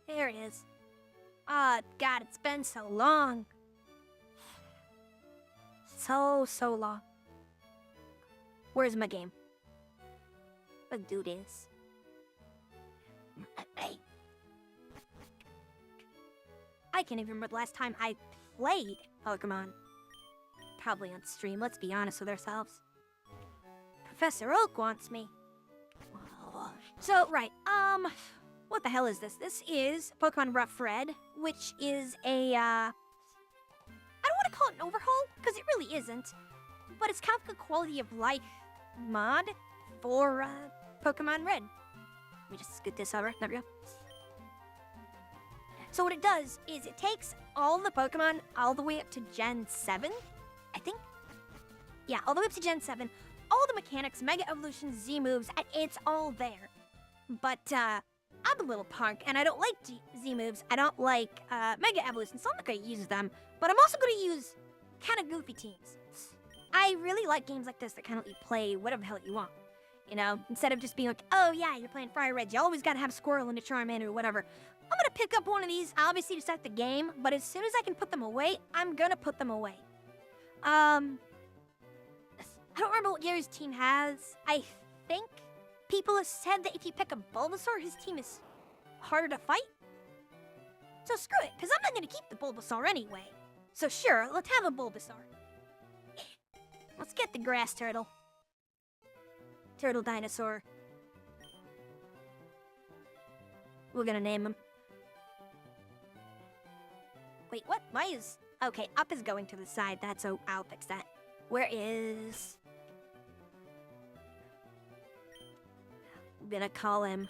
There it is. Ah, God, it's been so long. So long. Where's my game? Let's do this. Hey. I can't even remember the last time I played Pokemon. Probably on stream, let's be honest with ourselves. Professor Oak wants me. So, right, what the hell is this? This is Pokemon Rough Red, which is a, I don't want to call it an overhaul, because it really isn't. But it's kind of a quality of life mod for, Pokemon Red. Let me just scoot this over. There we go. So what it does is it takes all the Pokemon all the way up to Gen 7, I think? Yeah, all the way up to Gen 7. All the mechanics, Mega Evolutions, Z-moves, and it's all there. But, I'm a little punk, and I don't like Z-moves. I don't like, Mega Evolutions, so I'm not going to use them. But I'm also going to use kind of goofy teams. I really like games like this that kind of let you play whatever the hell you want. You know, instead of just being like, oh yeah, you're playing Fire Red, you always gotta have Squirrel and a Charmander or whatever. I'm gonna pick up one of these, obviously to start the game, but as soon as I can put them away, I'm gonna put them away. I don't remember what Gary's team has. I think people have said that if you pick a Bulbasaur, his team is harder to fight. So screw it, because I'm not gonna keep the Bulbasaur anyway. So sure, let's have a Bulbasaur. Let's get the grass turtle. Turtle dinosaur. We're gonna name him. Wait, what? Why is... Okay, up is going to the side. That's... Oh, I'll fix that. Where is... I'm gonna call him...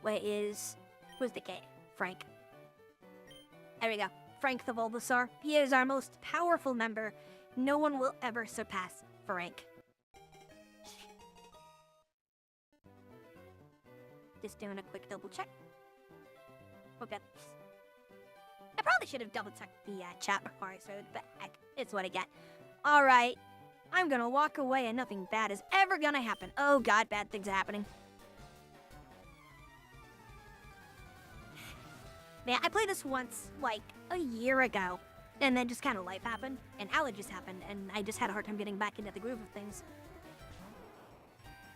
Where is... Who's the K? Frank. There we go. Frank the Bulbasaur. He is our most powerful member. No one will ever surpass Frank. Just doing a quick double check. Okay. I probably should have double checked the chat before I started, but heck, it's what I get. Alright. I'm gonna walk away and nothing bad is ever gonna happen. Oh god, bad things are happening. Man, I played this once, like, a year ago. And then just kind of life happened, and allergies happened, and I just had a hard time getting back into the groove of things.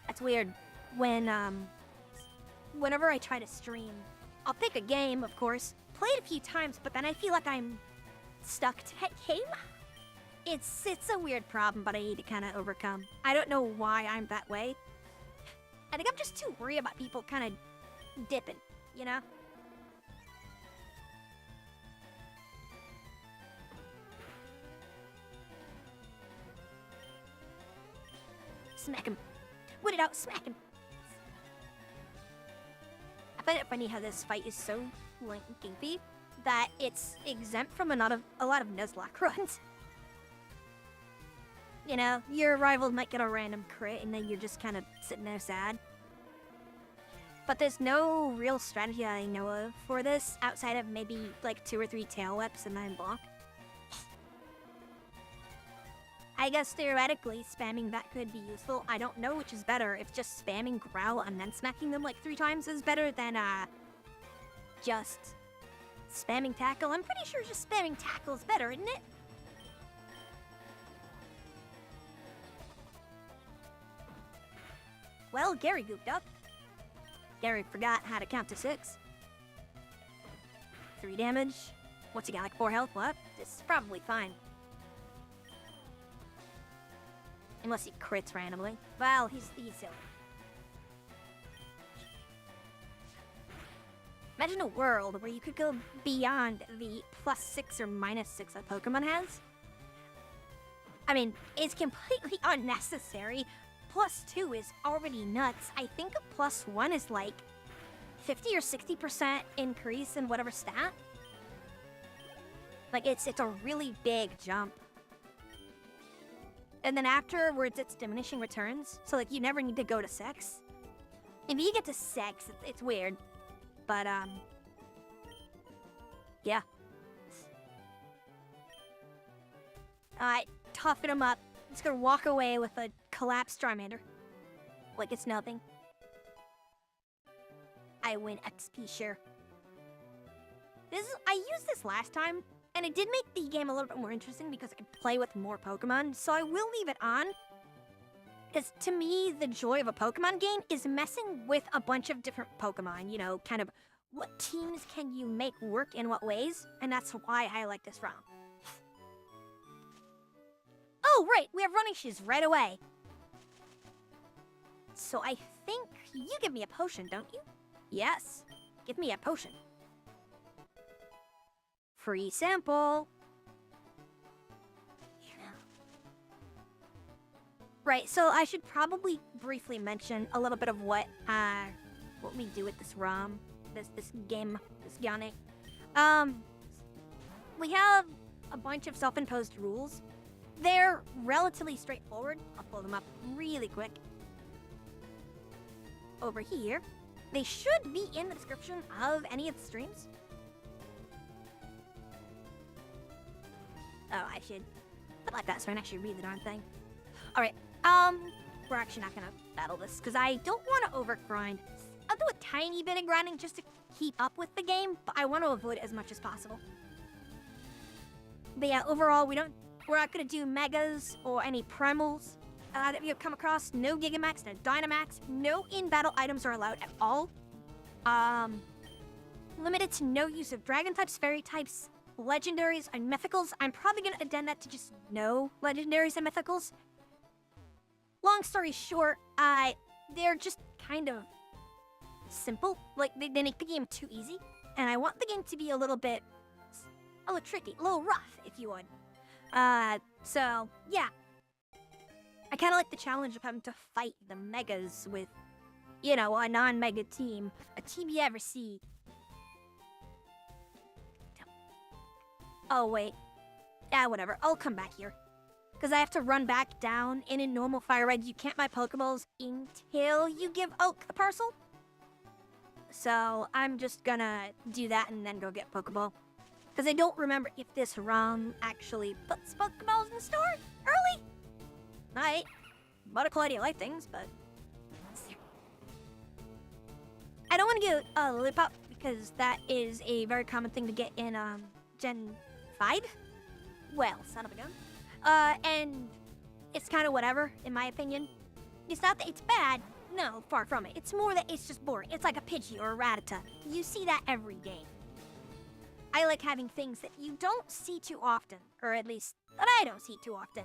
That's weird. Whenever I try to stream, I'll pick a game, of course, play it a few times, but then I feel like I'm stuck to that game. It's a weird problem, but I need to kind of overcome. I don't know why I'm that way. I think I'm just too worried about people kind of dipping, you know? Smack him. Whip it out, smack him. I find it funny how this fight is so goofy that it's exempt from a lot of Nuzlocke runs. You know, your rival might get a random crit and then you're just kind of sitting there sad. But there's no real strategy I know of for this outside of maybe like 2 or 3 tail whips and then block. I guess theoretically, spamming that could be useful. I don't know which is better. If just spamming Growl and then smacking them like 3 times is better than, just spamming Tackle. I'm pretty sure just spamming Tackle is better, isn't it? Well, Gary gooped up. Gary forgot how to count to 6. 3 damage. What's he got, like 4 health? What? This is probably fine. Unless he crits randomly. Well, he's silly. Imagine a world where you could go beyond the +6 or -6 that Pokemon has. I mean, it's completely unnecessary. +2 is already nuts. I think a +1 is like 50 or 60% increase in whatever stat. Like, it's a really big jump. And then afterwards, it's diminishing returns. So, like, you never need to go to 6. If you get to 6, it's weird. But, yeah. Alright, toughen him up. Just gonna walk away with a collapsed Charmander. Like it's nothing. I win XP share. I used this last time, and it did make the game a little bit more interesting because I could play with more Pokemon, so I will leave it on. Because to me, the joy of a Pokemon game is messing with a bunch of different Pokemon, you know, kind of what teams can you make work in what ways, and that's why I like this ROM. Oh, right, we have running shoes right away. So I think you give me a potion, don't you? Yes, give me a potion. Free sample. Right, so I should probably briefly mention a little bit of what we do with this ROM, this game, this Yane. We have a bunch of self-imposed rules. They're relatively straightforward. I'll pull them up really quick. Over here, they should be in the description of any of the streams. Oh, I should put it like that so I can actually read the darn thing. Alright, we're actually not gonna battle this because I don't want to overgrind. I'll do a tiny bit of grinding just to keep up with the game, but I want to avoid it as much as possible. But yeah, overall, we're not gonna do megas or any primals that you've come across. No Gigamax, no Dynamax, no in-battle items are allowed at all. Limited to no use of dragon types, fairy types, legendaries, and mythicals. I'm probably gonna addend that to just no legendaries and mythicals. Long story short, they're just kind of simple. Like, they make the game too easy. And I want the game to be a little tricky, a little rough, if you would. So, yeah. I kind of like the challenge of having to fight the megas with, you know, a non-mega team. A team you ever see. Oh, wait. Yeah, whatever. I'll come back here. Because I have to run back down. And in normal Fire Red, you can't buy Pokeballs until you give Oak a parcel. So I'm just gonna do that and then go get Pokeball. Because I don't remember if this ROM actually puts Pokeballs in the store early. Alright. But a quality of life things, but... I don't want to get a Lollipop because that is a very common thing to get in Gen 5. Well, son of a gun. And it's kind of whatever, in my opinion. It's not that it's bad. No, far from it. It's more that it's just boring. It's like a Pidgey or a Rattata. You see that every game. I like having things that you don't see too often, or at least that I don't see too often.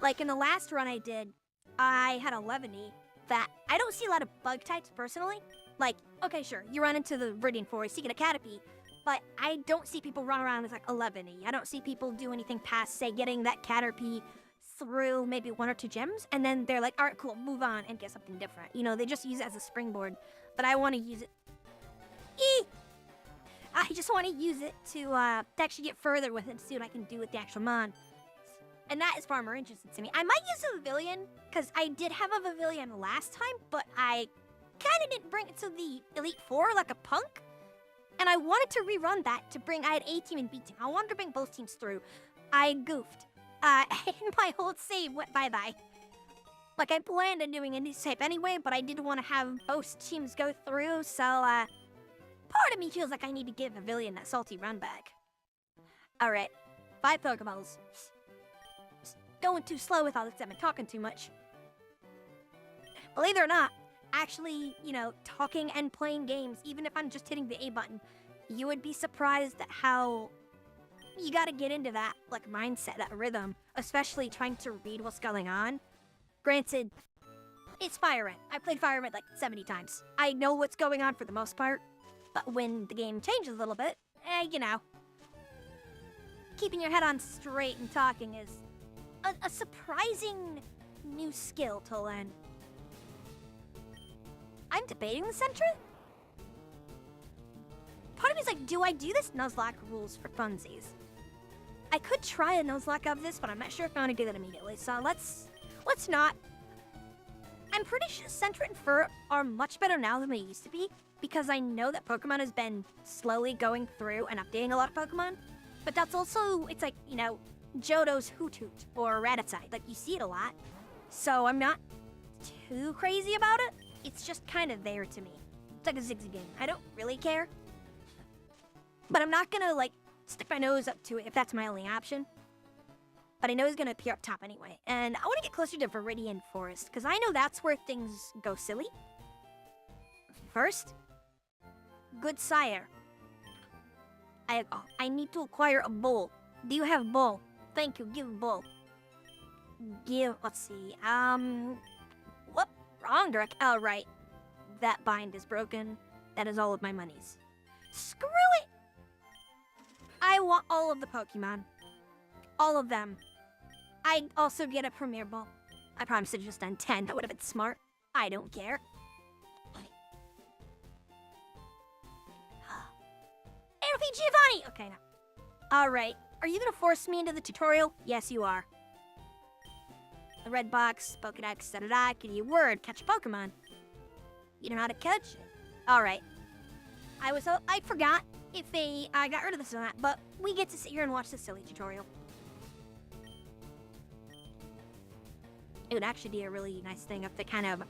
Like in the last run I did, I had a Levany that I don't see a lot of bug types personally. Like, okay, sure, you run into the Viridian Forest, you get a Caterpie, but I don't see people run around with like a Levany. I don't see people do anything past, say, getting that Caterpie through maybe 1 or 2 gyms, and then they're like, all right, cool, move on and get something different. You know, they just use it as a springboard, but I want to use it. I just want to use it to actually get further with it and see what I can do with the actual mon. And that is far more interesting to me. I might use a Pavilion, because I did have a Pavilion last time, but I kind of didn't bring it to the Elite Four like a punk. And I wanted to rerun that to bring, I had A team and B team. I wanted to bring both teams through. I goofed. And my whole save went bye-bye. Like, I planned on doing a new type anyway, but I did want to have both teams go through, so, part of me feels like I need to give Pavilion that salty run back. Alright, 5 Pokeballs. Going too slow with all this, I've been talking too much. Believe it or not, actually, you know, talking and playing games, even if I'm just hitting the A button, you would be surprised at how you gotta get into that, like, mindset, that rhythm, especially trying to read what's going on. Granted, it's Fire Red. I played Fire Red like 70 times. I know what's going on for the most part, but when the game changes a little bit, you know, keeping your head on straight and talking is a surprising new skill to learn. I'm debating the Sentret. Part of me is like, do I do this Nuzlocke rules for funsies? I could try a Nuzlocke of this, but I'm not sure if I want to do that immediately, so let's not. I'm pretty sure Sentret and Fur are much better now than they used to be, because I know that Pokemon has been slowly going through and updating a lot of Pokemon, but that's also, it's like, you know, Johto's Hoothoot or Rattata, like, you see it a lot, so I'm not too crazy about it. It's just kind of there to me. It's like a Zigzag game. I don't really care. But I'm not gonna, like, stick my nose up to it if that's my only option. But I know he's gonna appear up top anyway. And I want to get closer to Viridian Forest, because I know that's where things go silly. First, good sire. I need to acquire a bull. Do you have bull? Thank you, give bull. Let's see, whoop, wrong direct. Oh, right. That bind is broken. That is all of my monies. Screw it! I want all of the Pokemon. All of them. I also get a Premier Ball. I promise to just done 10. That would have been smart. I don't care. ARP Giovanni! Okay, now. Alright. Are you gonna force me into the tutorial? Yes, you are. The red box, Pokedex, da-da-da, give you a word, catch a Pokemon. You know how to catch it? Alright. I forgot if I got rid of this or not, but we get to sit here and watch this silly tutorial. It would actually be a really nice thing if they kind of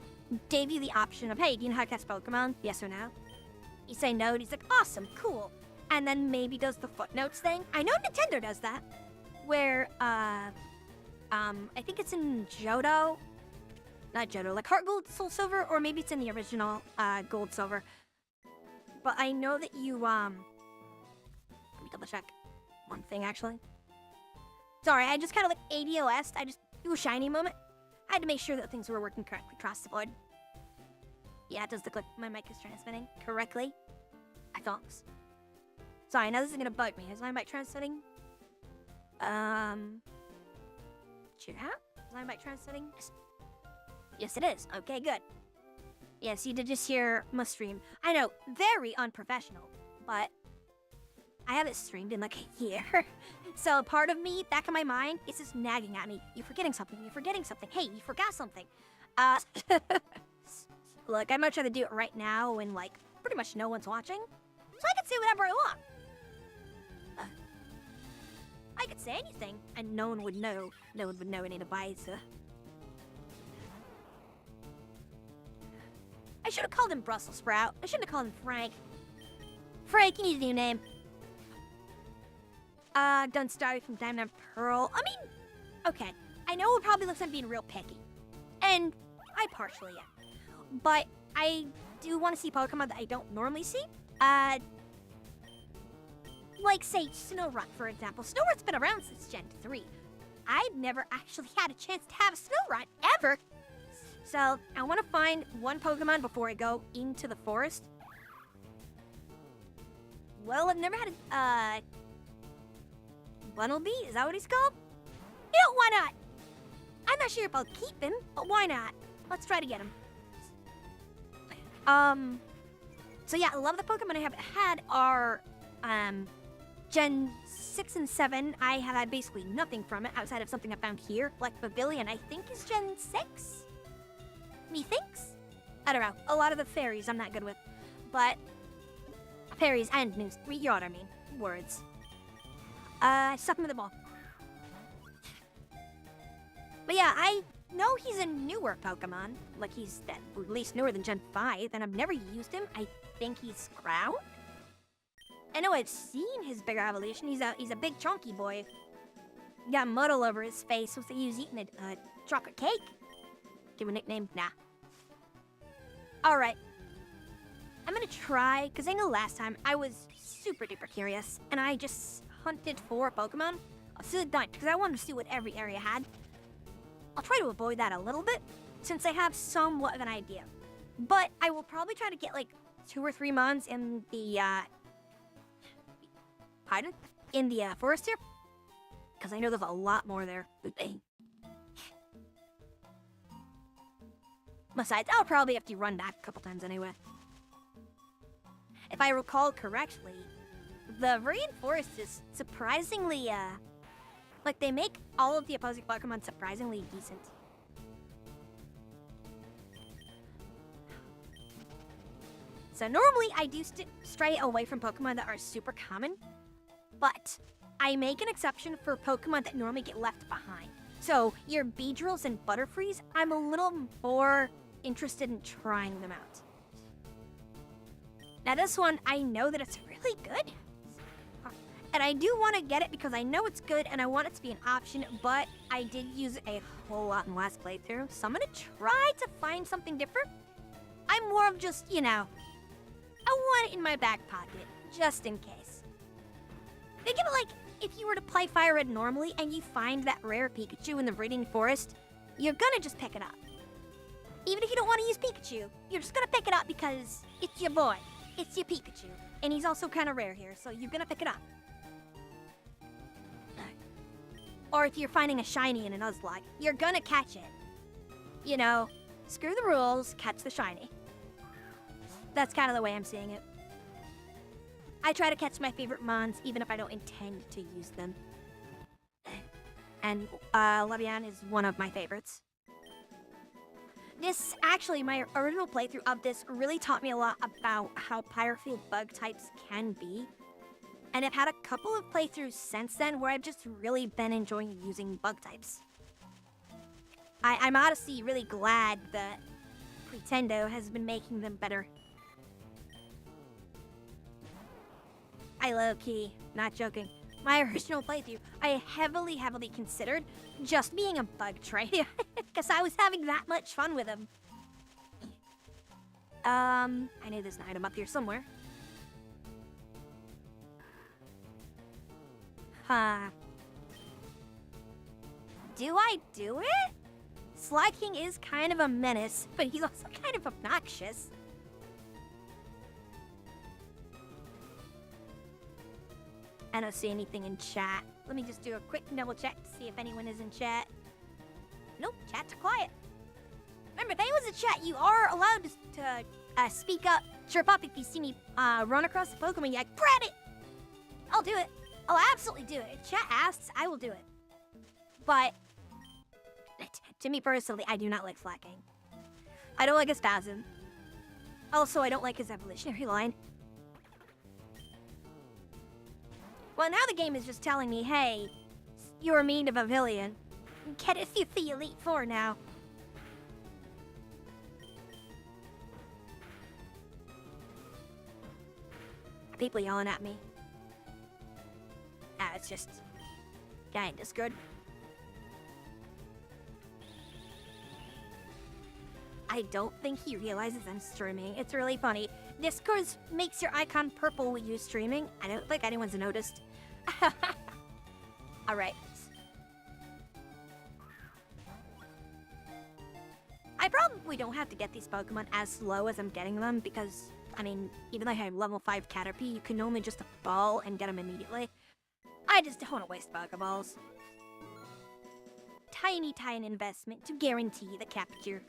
gave you the option of, hey, do you know how to catch Pokemon? Yes or no? You say no, and he's like, awesome, cool. And then maybe does the footnotes thing. I know Nintendo does that. Where, I think it's in Johto. Not Johto, like Heart Gold, Soul Silver, or maybe it's in the original, Gold Silver. But I know that you, let me double check one thing, actually. Sorry, I just kind of like ADOS'd. I just do a shiny moment. I had to make sure that things were working correctly across the board. Yeah, it does look like my mic is transmitting correctly. I thought. Sorry, now this is gonna bug me. Is my mic transmitting? Chat? Is my mic transmitting? Yes, it is. Okay, good. Yes, you did just hear my stream. I know, very unprofessional, but I haven't streamed in like a year. So part of me, back in my mind, is just nagging at me. You're forgetting something. You're forgetting something. Hey, you forgot something. Look, I'd much rather do it right now when, like, pretty much no one's watching. So I can say whatever I want. I could say anything, and no one would know. No one would know any advice. I should have called him Brussels Sprout. I shouldn't have called him Frank. Frank, you need a new name. Done started from Diamond and Pearl. I mean, okay. I know it probably looks like I'm being real picky. And I partially am. But I do want to see Pokemon that I don't normally see. Like, say, Snorunt, for example. Snorunt's been around since Gen 3. I've never actually had a chance to have a Snorunt, ever. So, I want to find one Pokemon before I go into the forest. Well, I've never had a, Bunnelby? Is that what he's called? You know, why not? I'm not sure if I'll keep him, but why not? Let's try to get him. So yeah, a lot of the Pokemon I haven't had are, Gen 6 and 7. I have had basically nothing from it outside of something I found here, like Pavilion, I think is Gen 6? Methinks? I don't know. A lot of the fairies I'm not good with, but fairies and news. You know what I mean. Words. Suck him with the ball. But yeah, I know he's a newer Pokemon. Like, he's at least newer than Gen 5, and I've never used him. I think he's ground. I know I've seen his bigger evolution. He's a big chunky boy. Got mud all over his face. Looks like he was eating a chocolate cake. Give him a nickname? Nah. Alright. I'm gonna try, because I know last time I was super duper curious, and I just hunted for Pokemon. I'll see the Dynamax, because I wanted to see what every area had. I'll try to avoid that a little bit, since I have somewhat of an idea. But I will probably try to get like 2 or 3 mons in the, pardon? In the forest here. Because I know there's a lot more there. Besides, I'll probably have to run back a couple times anyway. If I recall correctly, the Viridian Forest is surprisingly, like, they make all of the opposing Pokemon surprisingly decent. So normally, I do stray away from Pokemon that are super common, but I make an exception for Pokemon that normally get left behind. So, your Beedrills and Butterfrees, I'm a little more interested in trying them out. Now this one, I know that it's really good. And I do want to get it because I know it's good and I want it to be an option, but I did use it a whole lot in last playthrough, so I'm going to try to find something different. I'm more of just, you know, I want it in my back pocket, just in case. Think of it like if you were to play Firered normally and you find that rare Pikachu in the Radiant Forest, you're going to just pick it up. Even if you don't want to use Pikachu, you're just going to pick it up because it's your boy. It's your Pikachu. And he's also kind of rare here, so you're going to pick it up. Or if you're finding a shiny in a Nuzlocke, you're gonna catch it. You know, screw the rules, catch the shiny. That's kind of the way I'm seeing it. I try to catch my favorite mons even if I don't intend to use them. And Levian is one of my favorites. This, actually, my original playthrough of this really taught me a lot about how Pyrofield bug types can be. And I've had a couple of playthroughs since then where I've just really been enjoying using bug types. I'm honestly really glad that Pretendo has been making them better. I low-key, not joking, my original playthrough, I heavily considered just being a bug trader because I was having that much fun with them. I knew there's an item up here somewhere. Do I do it? Sly King is kind of a menace, but he's also kind of obnoxious. I don't see anything in chat. Let me just do a quick double check to see if anyone is in chat. Nope, chat's quiet. Remember, if anyone's in chat, you are allowed to speak up, chirp up if you see me run across the Pokemon. You're like, grab it! I'll do it. I'll absolutely do it. If chat asks, I will do it. But, to me personally, I do not like Sly King. I don't like his spasm. Also, I don't like his evolutionary line. Well, now the game is just telling me, hey, you're mean to Pavilion. Get it through the Elite Four now. People yelling at me. Ah, it's just guy in Discord. I don't think he realizes I'm streaming. It's really funny. Discord makes your icon purple when you're streaming. I don't think anyone's noticed. Alright. I probably don't have to get these Pokemon as slow as I'm getting them because, I mean, even though I have level 5 Caterpie, you can normally just a ball and get them immediately. I just don't want to waste Pokeballs. Tiny investment to guarantee the capture.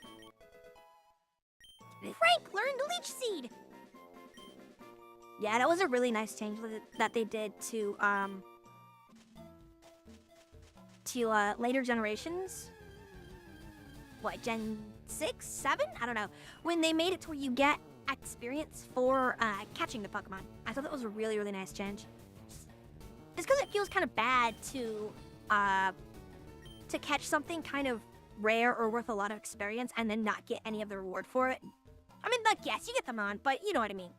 Frank learned Leech Seed! Yeah, that was a really nice change that they did to later generations. What, Gen 6, 7? I don't know. When they made it to where you get experience for catching the Pokemon. I thought that was a really, really nice change. It's because it feels kind of bad to catch something kind of rare or worth a lot of experience and then not get any of the reward for it. I mean, like, yes, you get them on, but you know what I mean.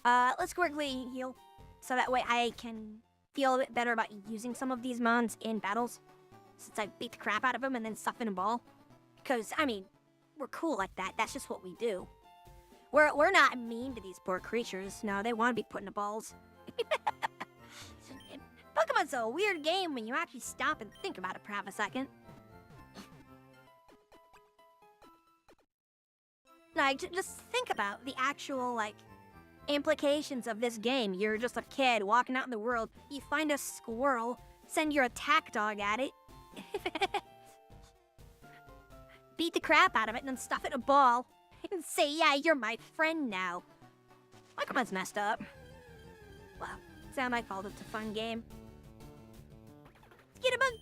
Let's quickly heal, so that way I can feel a bit better about using some of these mons in battles, since I beat the crap out of them and then stuff in a ball. Because, I mean, we're cool like that. That's just what we do. We're not mean to these poor creatures. No, they want to be put in the balls. Pokemon's a weird game when you actually stop and think about it for half a second. Like, just think about the actual, like, implications of this game. You're just a kid walking out in the world. You find a squirrel, send your attack dog at it, beat the crap out of it, and then stuff it in a ball, and say, yeah, you're my friend now. Pokemon's messed up. Well, it's not my fault. It's a fun game. Get a bug.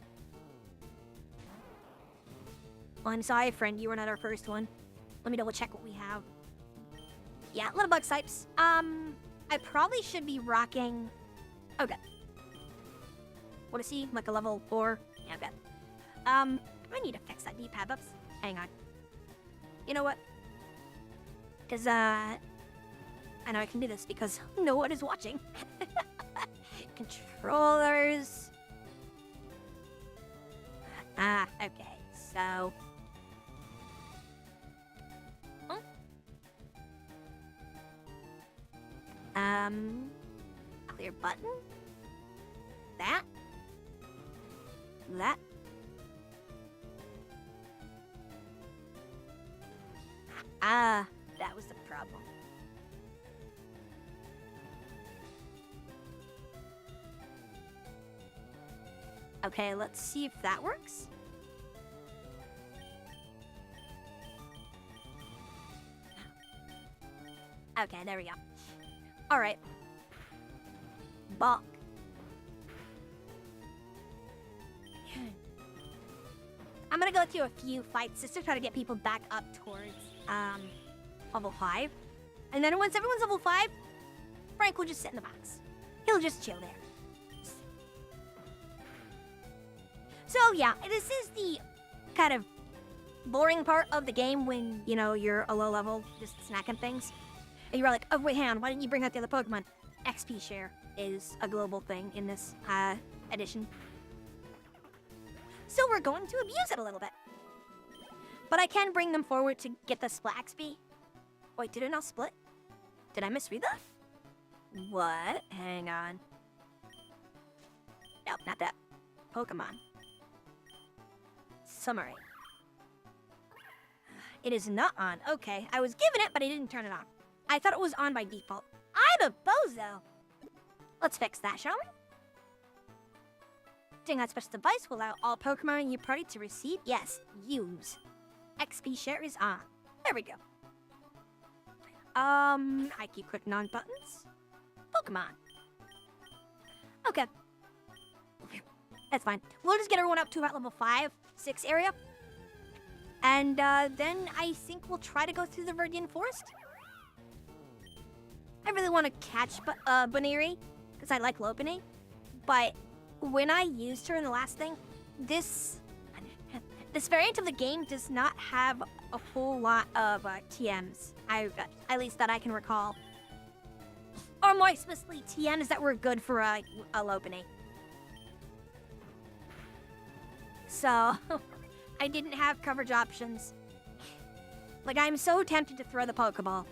Well, I'm sorry, friend. You were not our first one. Let me double check what we have. Yeah, little bug types. I probably should be rocking... Oh, good. What is he? Like a level 4? Yeah, good. I need to fix that D-pad. Oops. Hang on. You know what? Because, I I know I can do this because no one is watching. Controllers. Okay, so... Clear button. That. That. That was the problem. Okay, let's see if that works. Okay, there we go. Alright. Bonk. I'm gonna go through a few fights just to try to get people back up towards, level 5. And then once everyone's level 5, Frank will just sit in the box. He'll just chill there. So yeah, this is the kind of boring part of the game when, you know, you're a low level, just snacking things. And you're like, oh wait, hang on, why didn't you bring out the other Pokemon? XP share is a global thing in this, edition. So we're going to abuse it a little bit. But I can bring them forward to get the Splat XP. Wait, did it not split? Did I misread that? What? Hang on. Nope, not that. Pokemon. Summary. It is not on. Okay, I was given it, but I didn't turn it on. I thought it was on by default. I'm a bozo! Let's fix that, shall we? Doing that special device will allow all Pokemon in your party to receive, yes, use. XP share is on. There we go. I keep clicking on buttons. Pokemon. Okay. That's fine. We'll just get everyone up to about level 5, 6 area. And, then I think we'll try to go through the Viridian Forest. I really want to catch Baneri, because I like Lopunny. But when I used her in the last thing, this variant of the game does not have a whole lot of TMs. At least that I can recall. Or more specifically, TMs that were good for a Lopunny. So, I didn't have coverage options. Like, I'm so tempted to throw the Pokeball.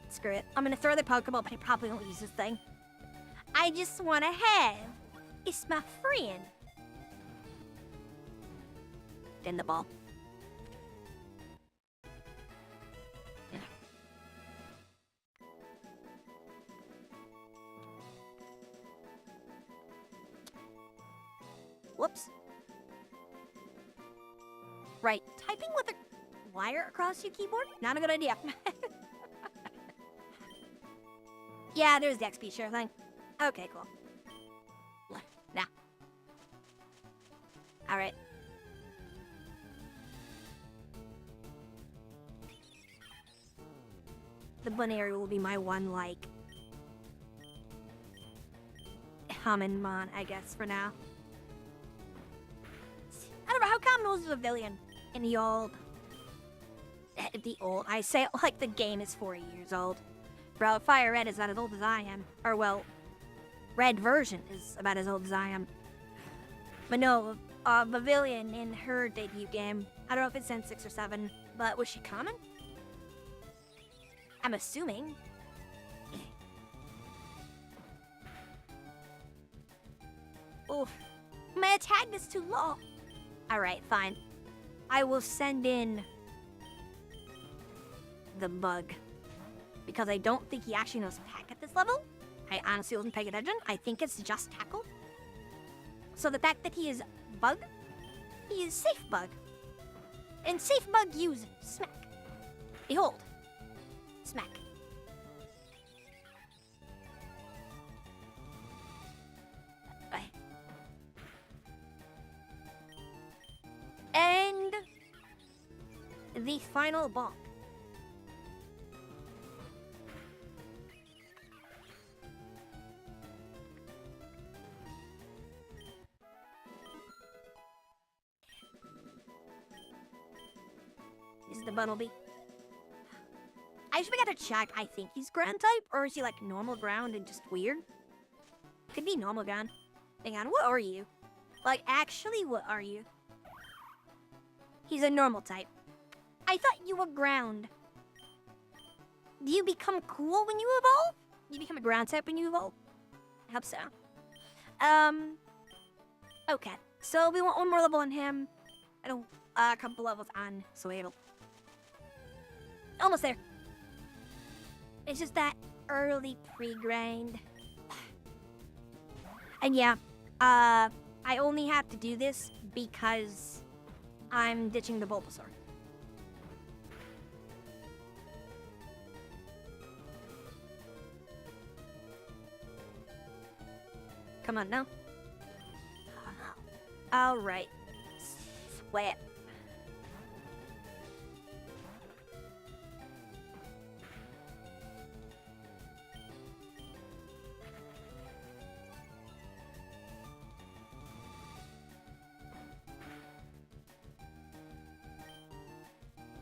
Screw it. I'm gonna throw the Pokeball, but I probably won't use this thing. I just wanna have... It's my friend. Then the ball. Whoops. Right, typing with a wire across your keyboard? Not a good idea. Yeah, there's the XP share thing. Okay, cool. Nah. Alright. The Baneri will be my one, like... Hammonmon, I guess, for now. I don't know, how common was Pavilion in the old... I say it like the game is 4 years old. Bro, Fire Red is about as old as I am. Or, well, Red version is about as old as I am. But no, Pavilion in her debut game, I don't know if it's in 6 or 7, but was she common? I'm assuming. Oof. My attack is too low. Alright, fine. I will send in the bug. Because I don't think he actually knows attack at this level. I honestly wasn't paying attention. I think it's just tackle. So the fact that he is bug, he is safe bug. And safe bug use smack. Behold. Smack. Bye. And the final bonk. This is the Bumblebee. I I should have to check. I think he's ground type, or is he like normal ground and just weird? Could be normal ground. Hang on, what are you? Like, actually, what are you? He's a normal type. I thought you were ground. Do you become cool when you evolve? You become a ground type when you evolve? I hope so. Okay. So we want one more level on him. And a couple levels on Swaddle. Almost there. It's just that early pre-grind. And yeah, I only have to do this because I'm ditching the Bulbasaur. Come on now. Alright. Sweat.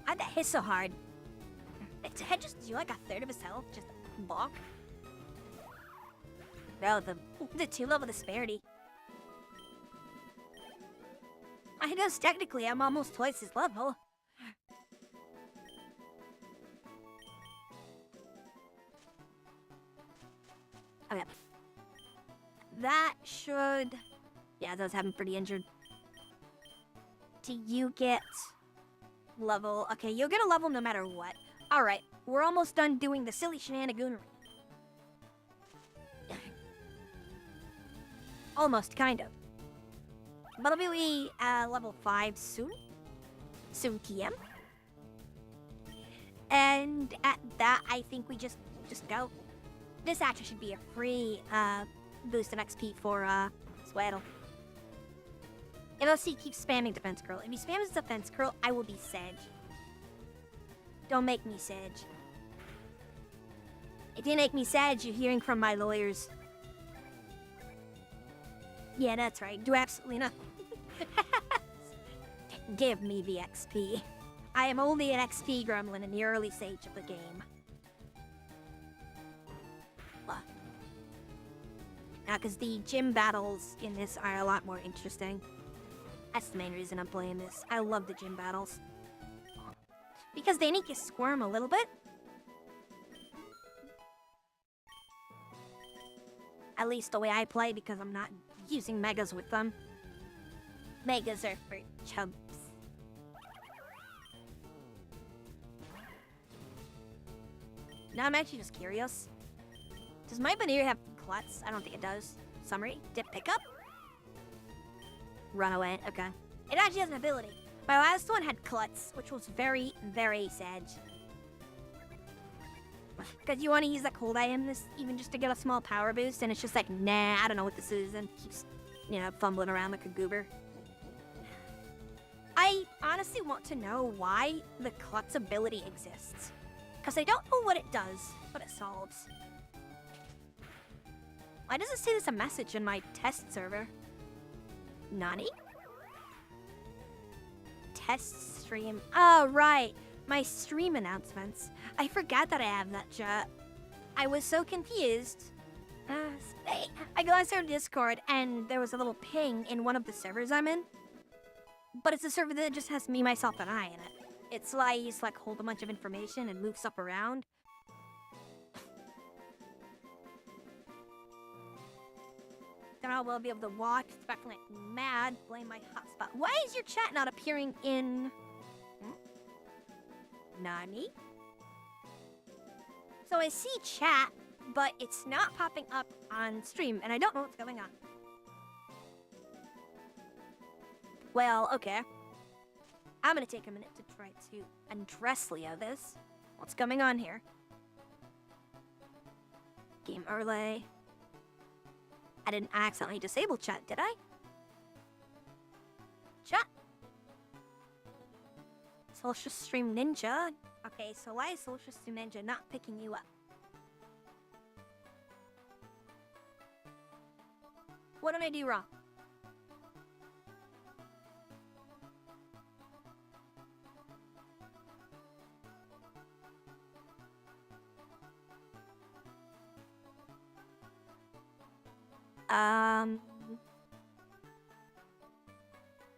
Why'd that hit so hard? Its head just do like a third of his health, just bonk. No, the 2-level disparity. I guess technically I'm almost twice his level. Okay. That should... Yeah, that does have him pretty injured. Do you get... level? Okay, you'll get a level no matter what. Alright, we're almost done doing the silly shenanigans. Almost, kind of. But I'll be level 5 soon. Soon TM. And at that, I think we just go. This actually should be a free boost in XP for Swaddle. Unless he keeps spamming Defense Curl. If he spams Defense Curl, I will be Sedge. Don't make me Sedge. If you make me Sedge, you're hearing from my lawyers. Yeah, that's right. Do absolutely nothing. Give me the XP. I am only an XP gremlin in the early stage of the game. Now, because the gym battles in this are a lot more interesting. That's the main reason I'm playing this. I love the gym battles. Because they make you squirm a little bit. At least the way I play, because I'm not using Megas with them. Megas are for chumps. Now I'm actually just curious. Does my Banir have Klutz? I don't think it does. Summary. Dip pickup? Run away. Okay. It actually has an ability. My last one had Klutz, which was very, very sad. Because you want to use that cold item this even just to get a small power boost, and it's just like, nah, I don't know what this is, and keeps, you know, fumbling around like a goober. I honestly want to know why the Klutz ability exists. Because I don't know what it does, but it solves. Why does it say there's a message in my test server? Nani? Test stream. Oh, right. My stream announcements. I forgot that I have that chat. I was so confused. I glanced over Discord and there was a little ping in one of the servers I'm in. But it's a server that just has me, myself, and I in it. It's like you just like hold a bunch of information and move stuff around. Then I will be able to watch. It's back like mad. Blame my hotspot. Why is your chat not appearing in... Nani? So I see chat, but it's not popping up on stream, and I don't know what's going on. Well, okay. I'm gonna take a minute to try to undress Leo this. What's going on here? Game early. I didn't accidentally disable chat, did I? Chat. Social Stream Ninja. Okay, so why is Social Stream Ninja not picking you up? What did I do wrong?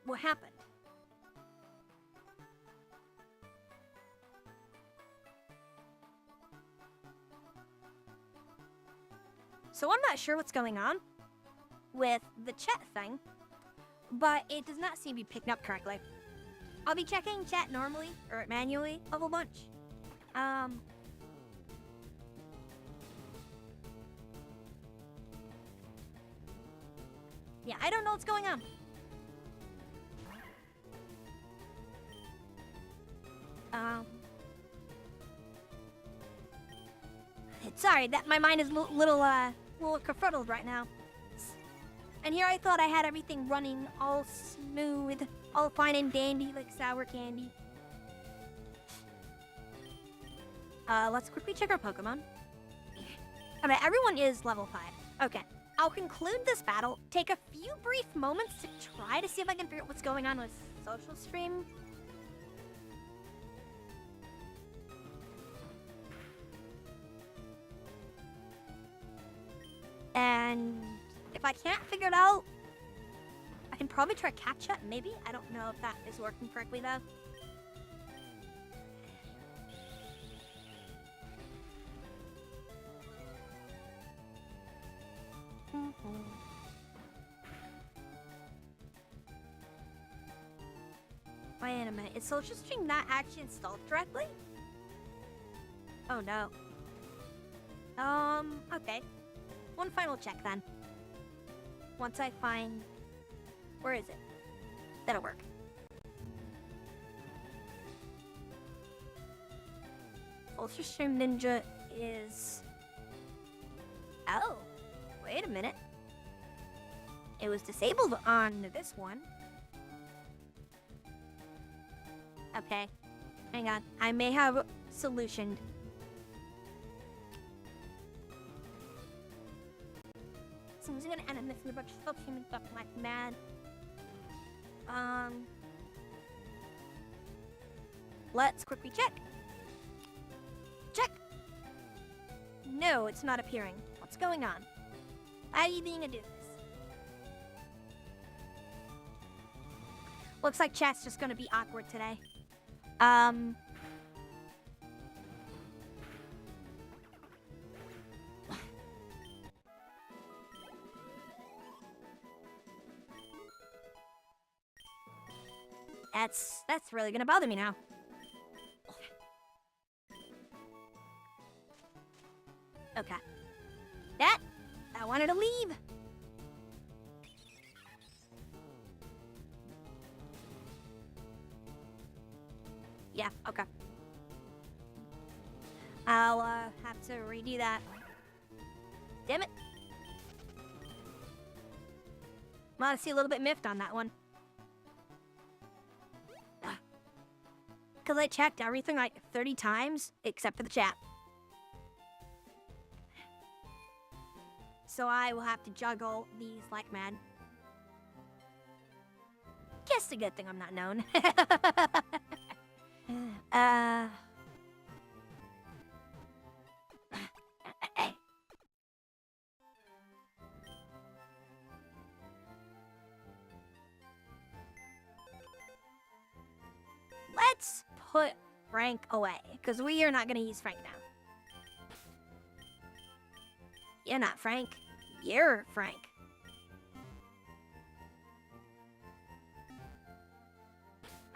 What happened? So I'm not sure what's going on with the chat thing, but it does not seem to be picking up correctly. I'll be checking chat normally, or manually, a whole bunch. Yeah, I don't know what's going on. Sorry, that my mind is a little kerfuddled right now. And here I thought I had everything running all smooth, all fine and dandy like sour candy. Let's quickly check our Pokemon. Okay, everyone is level 5. Okay, I'll conclude this battle, take a few brief moments to try to see if I can figure out what's going on with social stream. And if I can't figure it out, I can probably try catch up, maybe? I don't know if that is working correctly though. Wait a minute, is social stream not actually installed correctly? Oh no. Okay. One final check then. Once I find... Where is it? That'll work. Ultra Stream Ninja is... Oh, wait a minute. It was disabled on this one. Okay, hang on. I may have solutioned. Someone's gonna end up missing a bunch of stuff and stuff like mad. Let's quickly check. Check. No, it's not appearing. What's going on? How are you being to do this? Looks like chat's just gonna be awkward today. That's really gonna bother me now. Okay. I wanted to leave. Yeah, okay. I'll have to redo that. Damn it. I'm honestly a little bit miffed on that one. Because I checked everything like 30 times, except for the chat. So I will have to juggle these like mad. Guess a good thing I'm not known. Let's put Frank away, because we are not going to use Frank now. You're not Frank. You're Frank.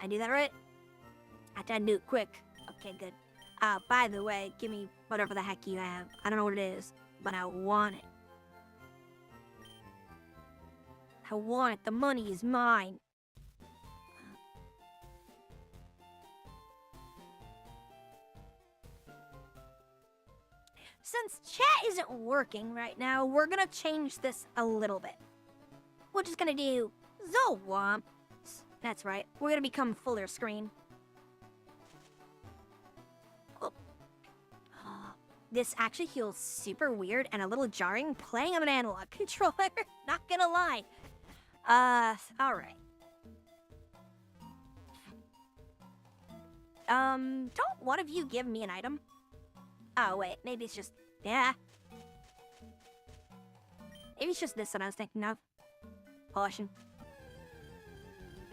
I do that right? I had to do it quick. Okay, good. By the way, give me whatever the heck you have. I don't know what it is, but I want it. I want it. The money is mine. Since chat isn't working right now, we're gonna change this a little bit. We're just gonna do Zowamps. That's right. We're gonna become fuller screen. Oh. This actually feels super weird and a little jarring playing on an analog controller. Not gonna lie. Alright. Don't one of you give me an item? Oh, wait. Maybe it's just... Yeah. Maybe it's just this that I was thinking of. Potion.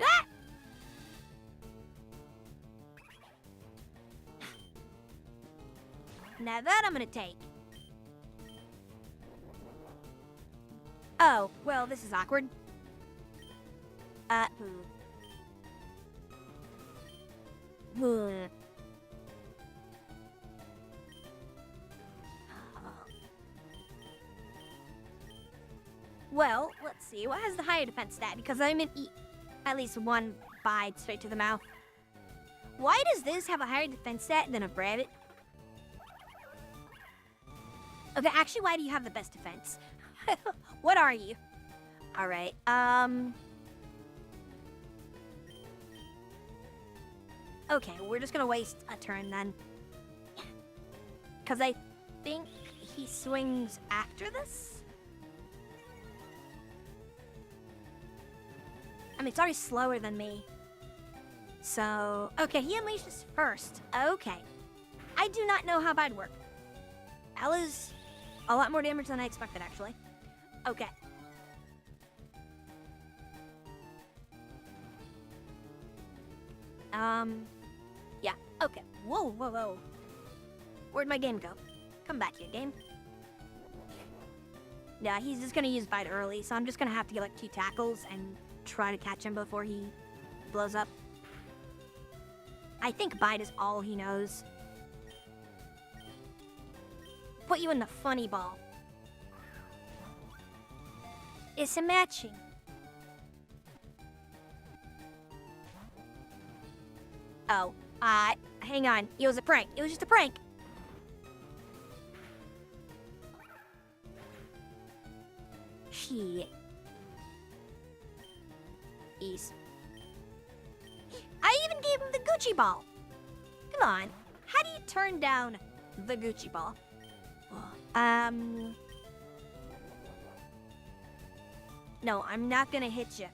Ah! Now that I'm gonna take. Oh, well, this is awkward. Well, let's see. What has the higher defense stat? Because I'm gonna eat at least one bite straight to the mouth. Why does this have a higher defense stat than a rabbit? Okay, actually, why do you have the best defense? What are you? Alright, okay, we're just gonna waste a turn then. Because I think he swings after this? I mean, it's already slower than me. So, okay, he unleashes first. Okay. I do not know how bad work. That was a lot more damage than I expected, actually. Okay. Yeah, okay. Whoa, whoa, whoa. Where'd my game go? Come back here, game. Yeah, he's just gonna use Bite early, so I'm just gonna have to get like 2 tackles and try to catch him before he blows up. I think Bite is all he knows. Put you in the funny ball. It's a matching. Oh, hang on. It was a prank. It was just a prank. Shit. I even gave him the Gucci ball. Come on. How do you turn down the Gucci ball? No, I'm not gonna hit you.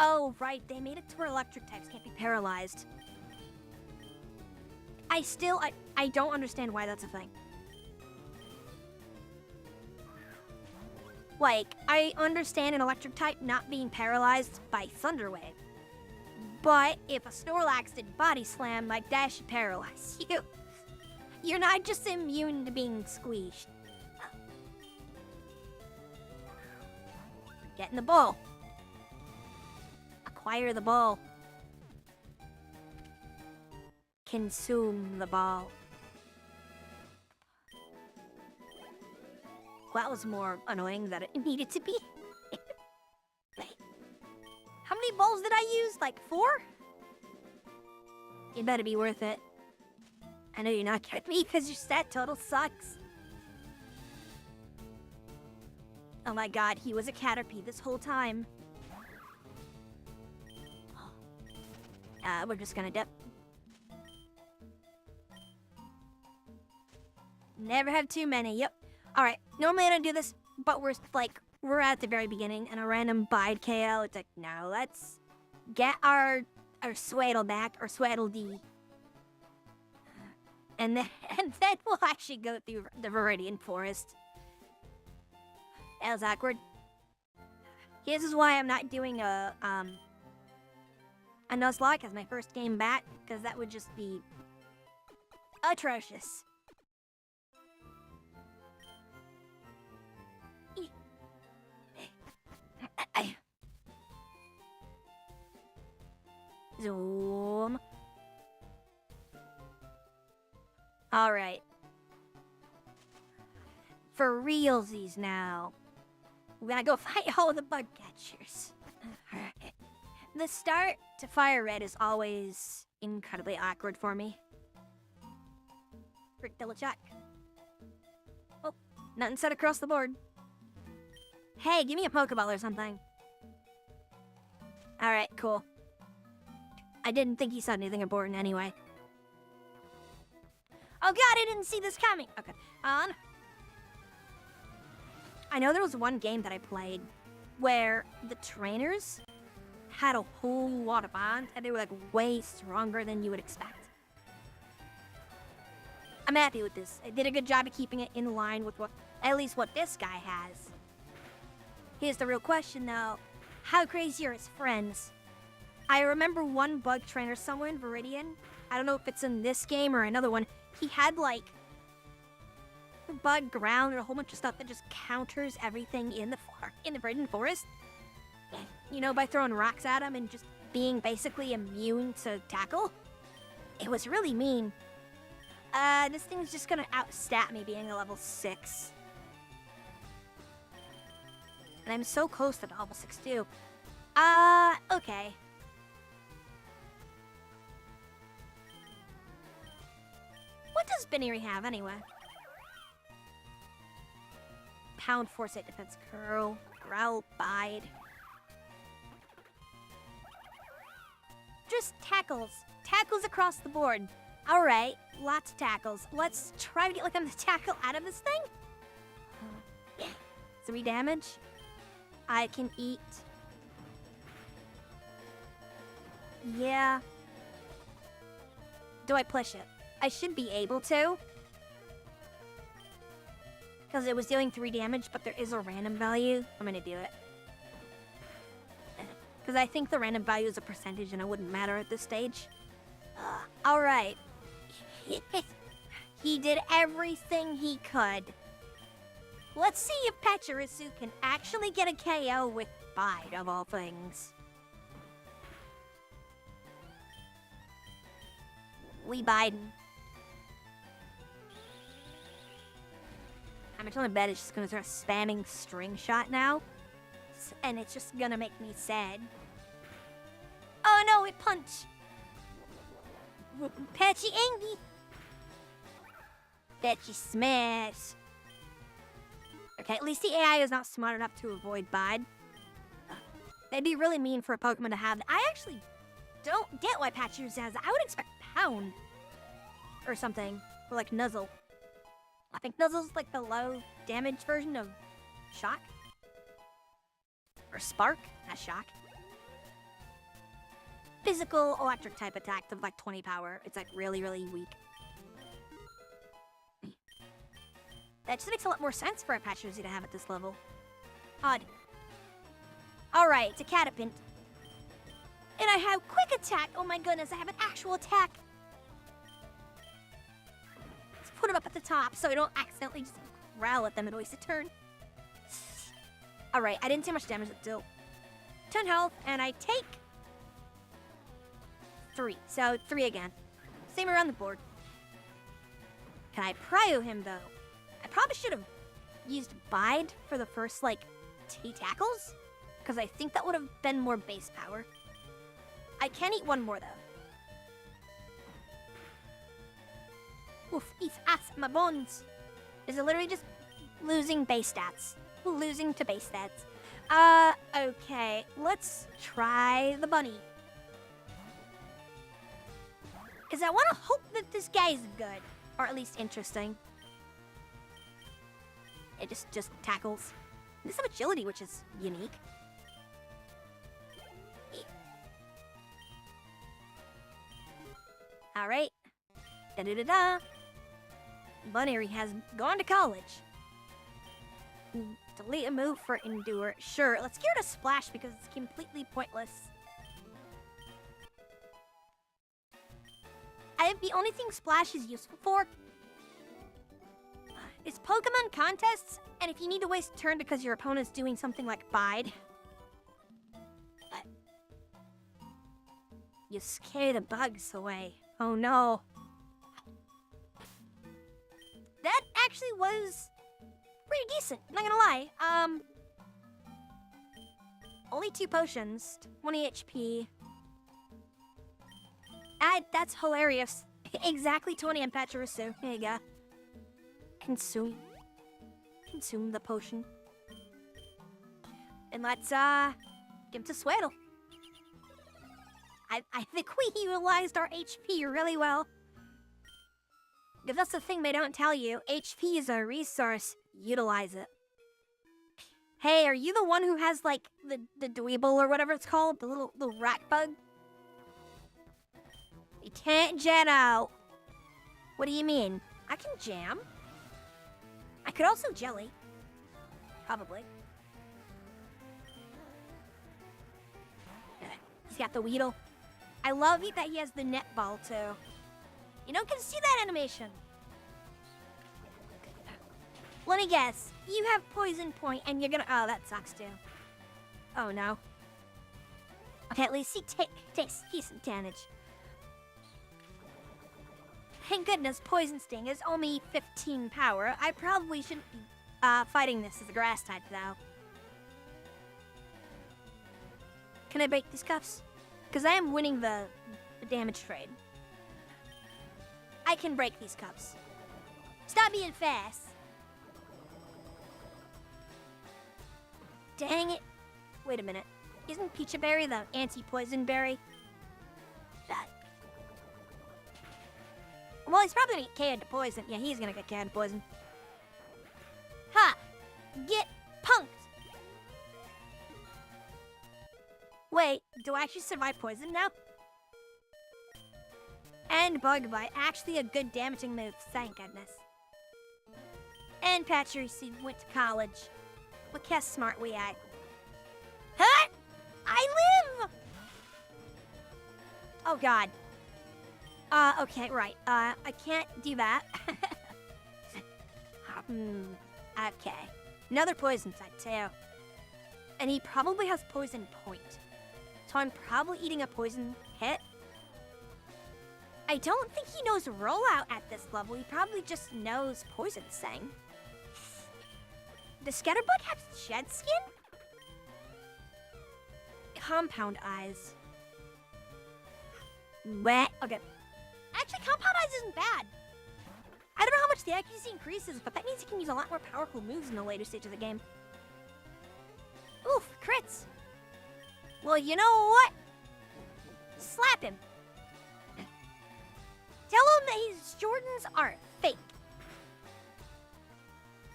Oh, right. They made it to where electric types can't be paralyzed. I don't understand why that's a thing. Like, I understand an electric type not being paralyzed by Thunder Wave. But if a Snorlax did Body Slam, like, that should paralyze you. You're not just immune to being squeezed. Get in the ball. Acquire the ball. Consume the ball. Well, that was more annoying than it needed to be. How many balls did I use? Like 4? It better be worth it. I know you're not kidding me because your stat total sucks. Oh my god, he was a Caterpie this whole time. We're just gonna dip. Never have too many, yep. Alright, normally I don't do this, but we're at the very beginning, and a random bide KO, it's like, no, let's get our Swaddle back, or Swaddle D. And then we'll actually go through the Viridian Forest. That was awkward. This is why I'm not doing a Nuzlocke as my first game back, because that would just be atrocious. Zoom. Alright. For realsies now. We gotta go fight all the bug catchers. Alright. The start to Firered is always incredibly awkward for me. Quick double check. Oh, nothing said across the board. Hey, give me a Pokeball or something. Alright, cool. I didn't think he said anything important anyway. Oh god, I didn't see this coming! Okay, on. I know there was one game that I played where the trainers had a whole lot of bonds, and they were like way stronger than you would expect. I'm happy with this. I did a good job of keeping it in line with what At least what this guy has. Here's the real question, though. How crazy are his friends? I remember one bug trainer somewhere in Viridian. I don't know if it's in this game or another one. He had, like, bug ground or a whole bunch of stuff that just counters everything in the Viridian Forest. You know, by throwing rocks at him and just being basically immune to tackle. It was really mean. This thing's just gonna outstat me being a level 6. And I'm so close to level 6 too. Okay. What does Binary have anyway? Pound, Foresight, Defense, Curl, Growl, Bide. Just tackles. Tackles across the board. Alright, lots of tackles. Let's try to get like a tackle out of this thing. 3 damage. I can eat. Yeah. Do I push it? I should be able to. Because it was dealing 3 damage, but there is a random value. I'm gonna do it. Because I think the random value is a percentage and it wouldn't matter at this stage. Alright. He did everything he could. Let's see if Pachirisu can actually get a KO with Bide, of all things. We Biden. I'm gonna bet it's just gonna start spamming String Shot now. And it's just gonna make me sad. Oh no, it punched! Patchy angry! Patchy smash! Okay, at least the AI is not smart enough to avoid Bide. That'd be really mean for a Pokemon to have. I actually don't get why Pachirisu has that. I would expect Pound. Or something. Or like Nuzzle. I think Nuzzle's like the low damage version of Shock. Or Spark, not Shock. Physical electric type attack of like 20 power. It's like really, really weak. That just makes a lot more sense for a Pachirisu to have at this level. Odd. Alright, it's a Catapint. And I have Quick Attack! Oh my goodness, I have an actual attack! Let's put him up at the top so I don't accidentally just growl at them and waste a turn. Alright, I didn't see much damage at still. 10 health, and I take 3. So, 3 again. Same around the board. Can I Prio him, though? I probably should have used Bide for the first, like, T tackles. Because I think that would have been more base power. I can eat one more, though. Oof, eats ass my bones. Is it literally just losing base stats? Losing to base stats. Okay. Let's try the bunny. Because I want to hope that this guy is good. Or at least interesting. It just tackles. It does have agility, which is unique. Alright. Da-da-da-da. Bunny has gone to college. Delete a move for Endure. Sure, let's give it a Splash because it's completely pointless. I think the only thing Splash is useful for is Pokemon contests, and if you need to waste a turn because your opponent's doing something like Bide. You scare the bugs away. Oh no. That actually was pretty decent, not gonna lie. Only 2 potions, 20 HP. That's hilarious. Exactly 20 on Pachirisu. There you go. Consume the potion. And let's give it to Swaddle. I think we utilized our HP really well. If that's the thing they don't tell you, HP is a resource. Utilize it. Hey, are you the one who has like the dweeble or whatever it's called? The little rat bug? You can't jet out. What do you mean? I can jam. I could also jelly. Probably. He's got the Weedle. I love it that he has the netball, too. You don't get to see that animation. Let me guess. You have Poison Point, and you're gonna... Oh, that sucks, too. Oh, no. Okay, at least he takes decent damage. Thank goodness Poison Sting is only 15 power. I probably shouldn't be fighting this as a grass type, though. Can I break these cuffs? Because I am winning the damage trade. I can break these cuffs. Stop being fast. Dang it. Wait a minute. Isn't Peach Berry the anti-poison berry? That. Well, he's probably gonna get KO'd to poison. Yeah, he's gonna get KO'd to poison. Ha! Get punked! Wait, do I actually survive poison now? And Bug Bite, actually a good damaging move, thank goodness. And Patchery Seed went to college. Look how smart we are. Huh? I live! Oh god. Okay, right. I can't do that. Okay. Another poison type, too. And he probably has Poison Point. So I'm probably eating a poison hit. I don't think he knows Rollout at this level. He probably just knows Poison Sting. Does Scatterbug have Shed Skin? Compound Eyes. Bleh. Okay. Actually, Compound Eyes isn't bad. I don't know how much the accuracy increases, but that means he can use a lot more powerful moves in the later stage of the game. Oof, crits. Well, you know what? Slap him. Tell him that his Jordans are fake.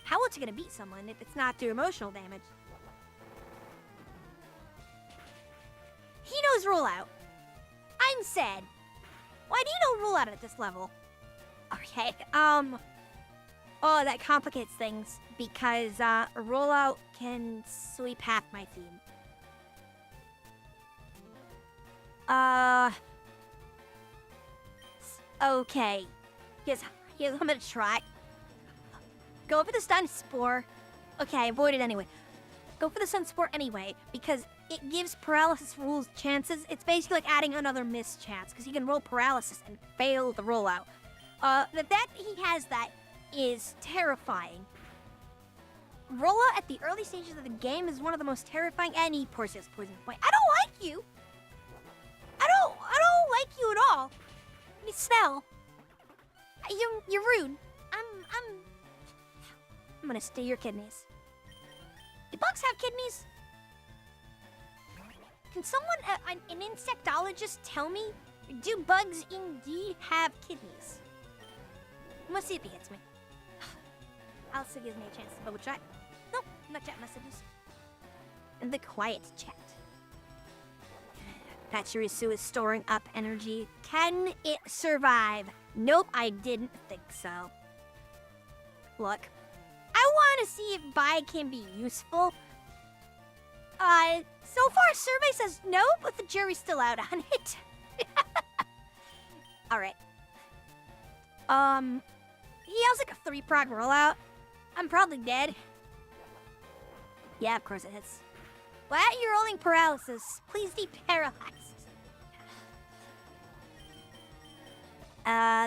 How else are you gonna beat someone if it's not through emotional damage? He knows Rollout. I'm sad. Why do you know Rollout at this level? Okay, oh, that complicates things because Rollout can sweep half my team. Okay. Here's I'm gonna try. Go for the Stun Spore. Okay, I avoided anyway. Go for the Stun Spore anyway, because it gives Paralysis rules chances. It's basically like adding another miss chance, because he can roll Paralysis and fail the rollout. The fact that he has that is terrifying. Rollout at the early stages of the game is one of the most terrifying, and he pours Poison Point. I don't like you! I don't like you at all. You smell. You're rude. I'm gonna steal your kidneys. Do bugs have kidneys? Can someone, an insectologist, tell me, do bugs indeed have kidneys? Let's see if he hits me. Also gives me a chance to double check. Nope, not chat messages. In the quiet chat. Pachirisu is storing up energy. Can it survive? Nope, I didn't think so. Look, I want to see if Bye can be useful. So far survey says no, but the jury's still out on it. Alright. He has like a 3-prog rollout. I'm probably dead. Yeah, of course it is. Why are you rolling paralysis? Please be paralyzed.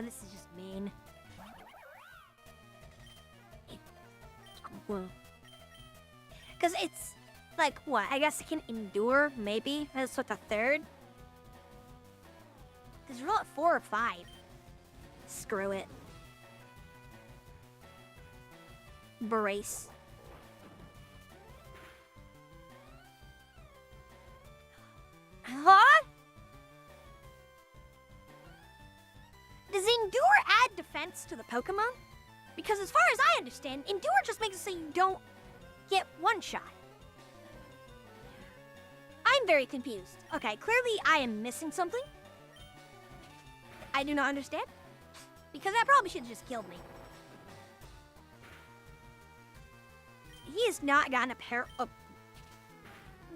This is just mean. Because it's like, what? I guess it can endure, maybe? That's what, the third? Because roll at 4 or 5. Screw it. Brace. Huh? Does Endure add defense to the Pokemon? Because as far as I understand, Endure just makes it so you don't get one shot. I'm very confused. Okay, clearly I am missing something. I do not understand. Because that probably should have just killed me. he has not gotten a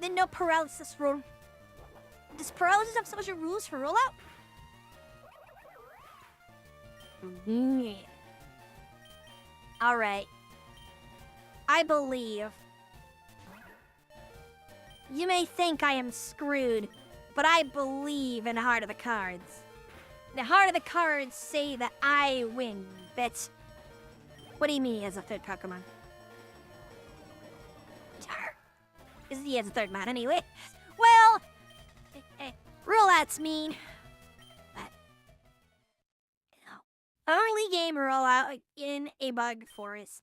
then no paralysis rule. Does paralysis have special rules for rollout? Alright. I believe. You may think I am screwed, but I believe in Heart of the Cards. The Heart of the Cards say that I win, but what do you mean he has a third Pokemon? He has a third man anyway. Well, rollouts mean, but early game rollout in a bug forest.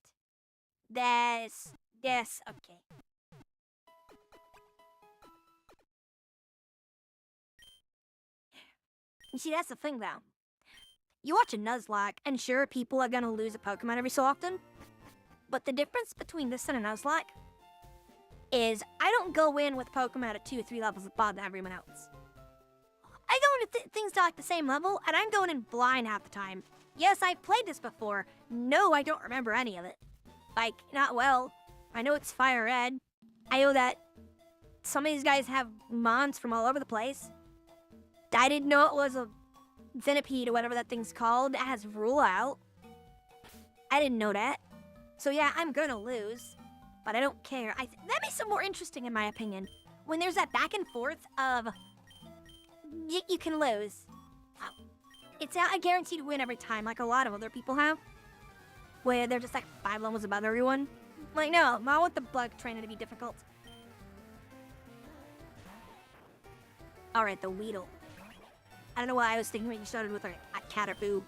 That's okay. You see, that's the thing, though. You watch a Nuzlocke, and sure, people are gonna lose a Pokemon every so often. But the difference between this and a Nuzlocke is I don't go in with Pokemon at 2 or 3 levels above everyone else. I go into things to like the same level, and I'm going in blind half the time. Yes, I've played this before. No, I don't remember any of it. Like, not well. I know it's Fire Red. I know that some of these guys have mons from all over the place. I didn't know it was a Venipede or whatever that thing's called. It has rule out. I didn't know that. So yeah, I'm gonna lose. But I don't care. That makes it more interesting, in my opinion. When there's that back and forth of you can lose. It's not a guaranteed win every time, like a lot of other people have, where they're just like 5 levels above everyone. Like, no, I want the bug trainer to be difficult. All right, the Weedle. I don't know why I was thinking when you started with a Caterpoo,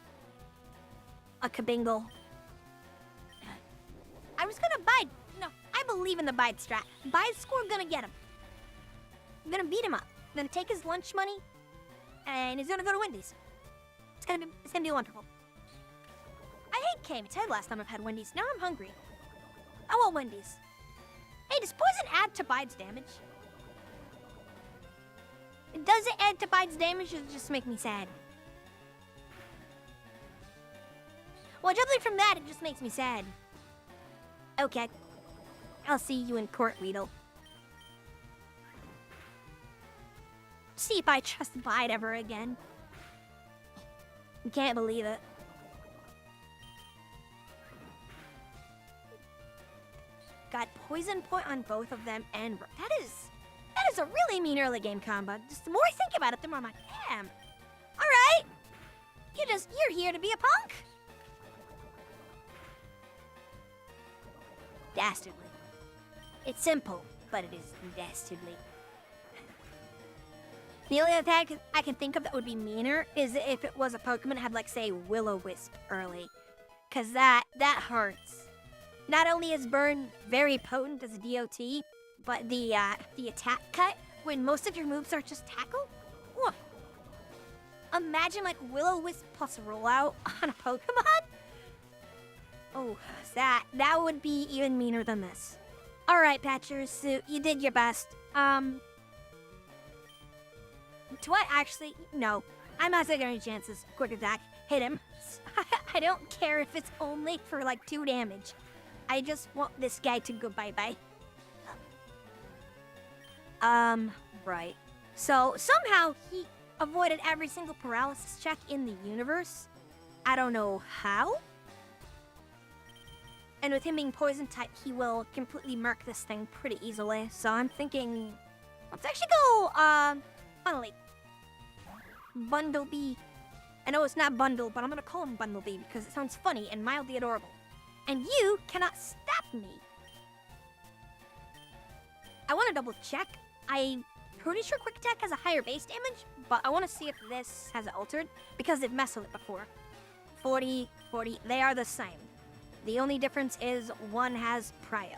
a Kabingle. I was gonna bide. No, I believe in the bide strat. Bide score, gonna get him. I'm gonna beat him up. I'm gonna take his lunch money, and he's gonna go to Wendy's. It's gonna be wonderful. I hate Kame. It's last time I've had Wendy's. Now I'm hungry. I want Wendy's. Hey, does poison add to Bide's damage? Does it add to Bide's damage, or does it just make me sad? Well, judging from that, it just makes me sad. Okay. I'll see you in court, Weedle. See if I trust Bide ever again. Can't believe it. Got poison point on both of them, and that is a really mean early game combo. Just the more I think about it, the more I'm like, damn. All right, you're here to be a punk. Dastardly. It's simple, but it is dastardly. The only attack I can think of that would be meaner is if it was a Pokemon that had, like, say, Will-O-Wisp early. Because that hurts. Not only is Burn very potent as a DOT, but the attack cut, when most of your moves are just tackle? Whoa. Imagine, like, Will-O-Wisp plus Rollout on a Pokemon? Oh, that would be even meaner than this. Alright, Patchers, so you did your best. Do I actually? No. I'm not taking any chances. Quick attack. Hit him. I don't care if it's only for, like, 2 damage. I just want this guy to go bye-bye. Right. So, somehow he avoided every single paralysis check in the universe. I don't know how. And with him being poison type, he will completely murk this thing pretty easily. So I'm thinking, let's actually go, finally. Bundle B. I know it's not Bundle, but I'm gonna call him Bundle B because it sounds funny and mildly adorable. And you cannot stop me. I want to double check. I'm pretty sure Quick Attack has a higher base damage, but I want to see if this has it altered because they've messed with it before. 40, 40, they are the same. The only difference is one has Prio.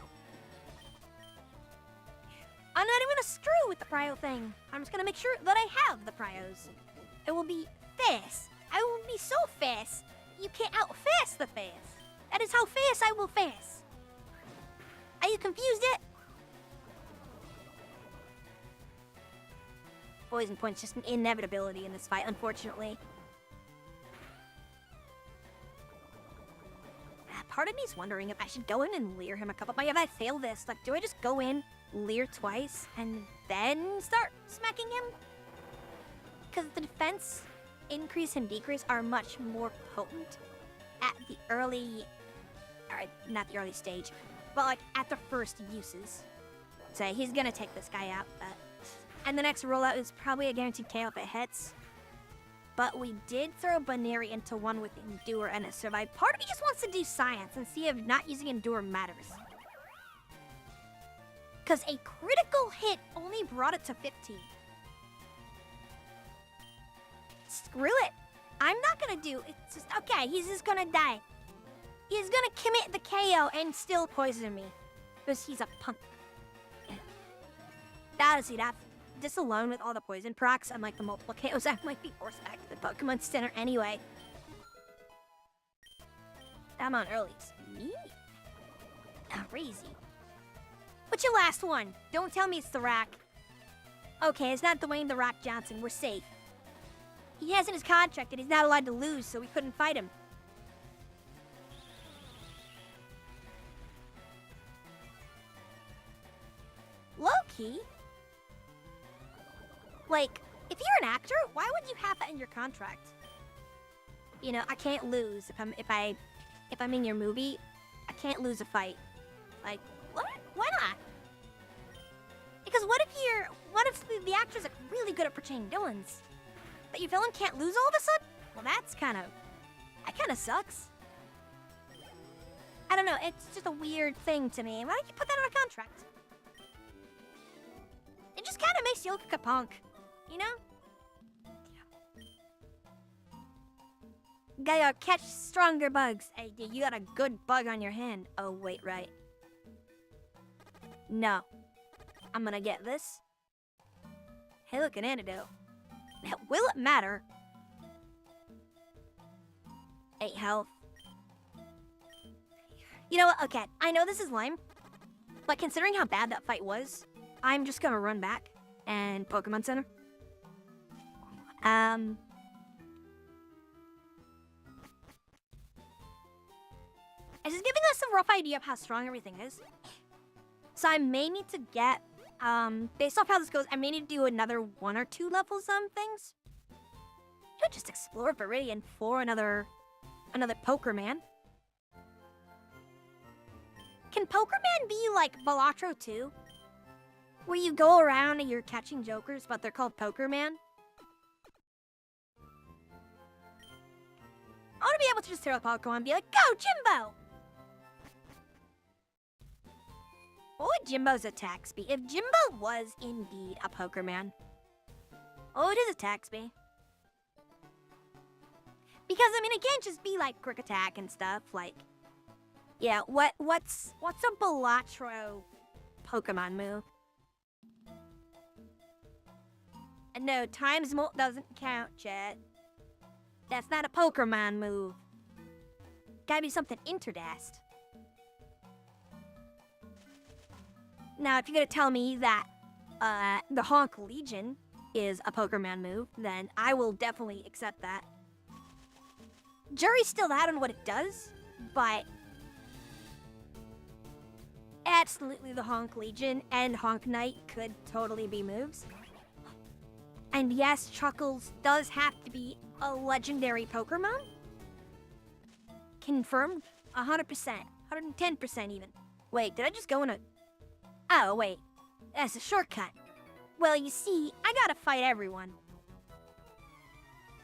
I'm not even gonna screw with the Prio thing. I'm just gonna make sure that I have the Prios. It will be fast. I will be so fast. You can't out-fast the fast. That is how fast I will fast. Are you confused yet? Poison Point's just an inevitability in this fight, unfortunately. part of me's wondering if I should go in and leer him a couple. But if I fail this, like, do I just go in, leer twice, and then start smacking him? Because the defense increase and decrease are much more potent at the early, or not the early stage, but like at the first uses. So he's gonna take this guy out, and the next rollout is probably a guaranteed KO if it hits. But we did throw Baneri into one with Endure and it survived. Part of me just wants to do science and see if not using Endure matters. Because a critical hit only brought it to 15. Screw it. I'm not gonna do, it's just, okay, he's just gonna die. He's gonna commit the KO and still poison me. Because he's a punk. Honestly, this alone with all the poison procs and like the multiple KOs, I might be forced back to the Pokemon Center anyway. I'm on early. Me? Crazy. What's your last one? Don't tell me it's the Rock. Okay, it's not Dwayne The Rock Johnson. We're safe. He has in his contract that he's not allowed to lose, so we couldn't fight him. Low-key? Like, if you're an actor, why would you have that in your contract? You know, I can't lose if I'm in your movie. I can't lose a fight. Like, what? Why not? Because what if the actor's like really good at portraying villains? But your villain can't lose all of a sudden? Well, that kind of sucks. I don't know, it's just a weird thing to me. Why don't you put that on a contract? It just kind of makes you look like a punk, you know? Gotta catch stronger bugs. Hey, dude, you got a good bug on your hand. Oh, wait, right. No. I'm gonna get this. Hey, look, an antidote. Will it matter? 8 health. You know what? Okay, I know this is lame, but considering how bad that fight was, I'm just gonna run back and Pokemon Center. This is giving us a rough idea of how strong everything is. So I may need to get, based off how this goes, I may need to do another 1 or 2 levels on things. Could just explore Viridian for another Pokerman. Can Pokerman be like Balatro 2? Where you go around and you're catching jokers, but they're called Pokerman? I want to be able to just throw a Pokemon and be like, go, Jimbo! What would Jimbo's attacks be? If Jimbo was indeed a Pokerman, what would his attacks be? Because, I mean, it can't just be like Quick Attack and stuff, like... Yeah, what's a Balatro Pokemon move? No, Times Molt doesn't count, chat. That's not a Pokemon move. Gotta be something Interdast. Now, if you're gonna tell me that the Honk Legion is a Pokemon move, then I will definitely accept that. Jury's still out on what it does, but absolutely the Honk Legion and Honk Knight could totally be moves. And yes, Chuckles does have to be a legendary Pokemon. Confirmed? 100%. 110% even. Wait, did I just go in a... Oh, wait. That's a shortcut. Well, you see, I gotta fight everyone.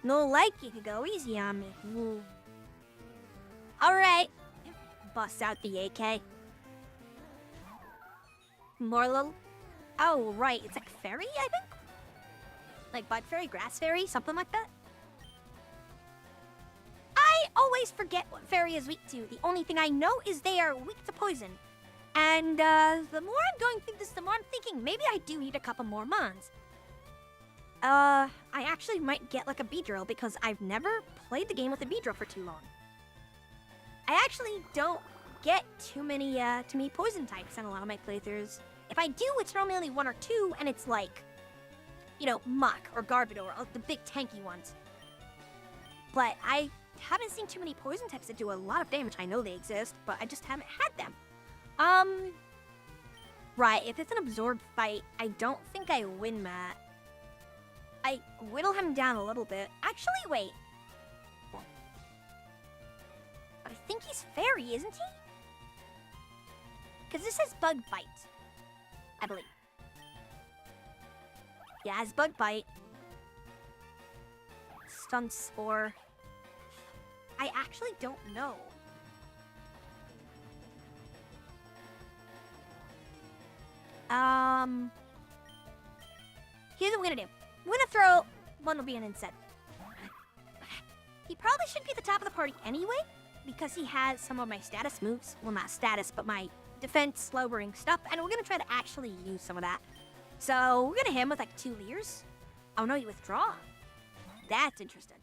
No like you could go easy on me. Ooh. Alright. Bust out the AK. More little... Oh, right. It's like fairy, I think? Like bud fairy, grass fairy, something like that? I always forget what fairy is weak to. The only thing I know is they are weak to poison. And the more I'm going through this, the more I'm thinking maybe I do need a couple more Mons. I actually might get like a Beedrill because I've never played the game with a Beedrill for too long. I actually don't get too many poison types in a lot of my playthroughs. If I do, it's normally only 1 or 2, and it's like, you know, Mach or Garbodor, or the big tanky ones. But I haven't seen too many poison types that do a lot of damage. I know they exist, but I just haven't had them. Right, if it's an absorb fight, I don't think I win that. I whittle him down a little bit. Actually, wait. But I think he's fairy, isn't he? Because this says bug bite, I believe. Yeah, it's bug bite. Stun spore. I actually don't know. Here's what we're gonna do. We're gonna throw Bundlebean instead. He probably should be at the top of the party anyway, because he has some of my status moves. Well, not status, but my defense, lowering stuff, and we're gonna try to actually use some of that. So we're gonna hit him with like 2 leers. Oh no, you withdraw. That's interesting.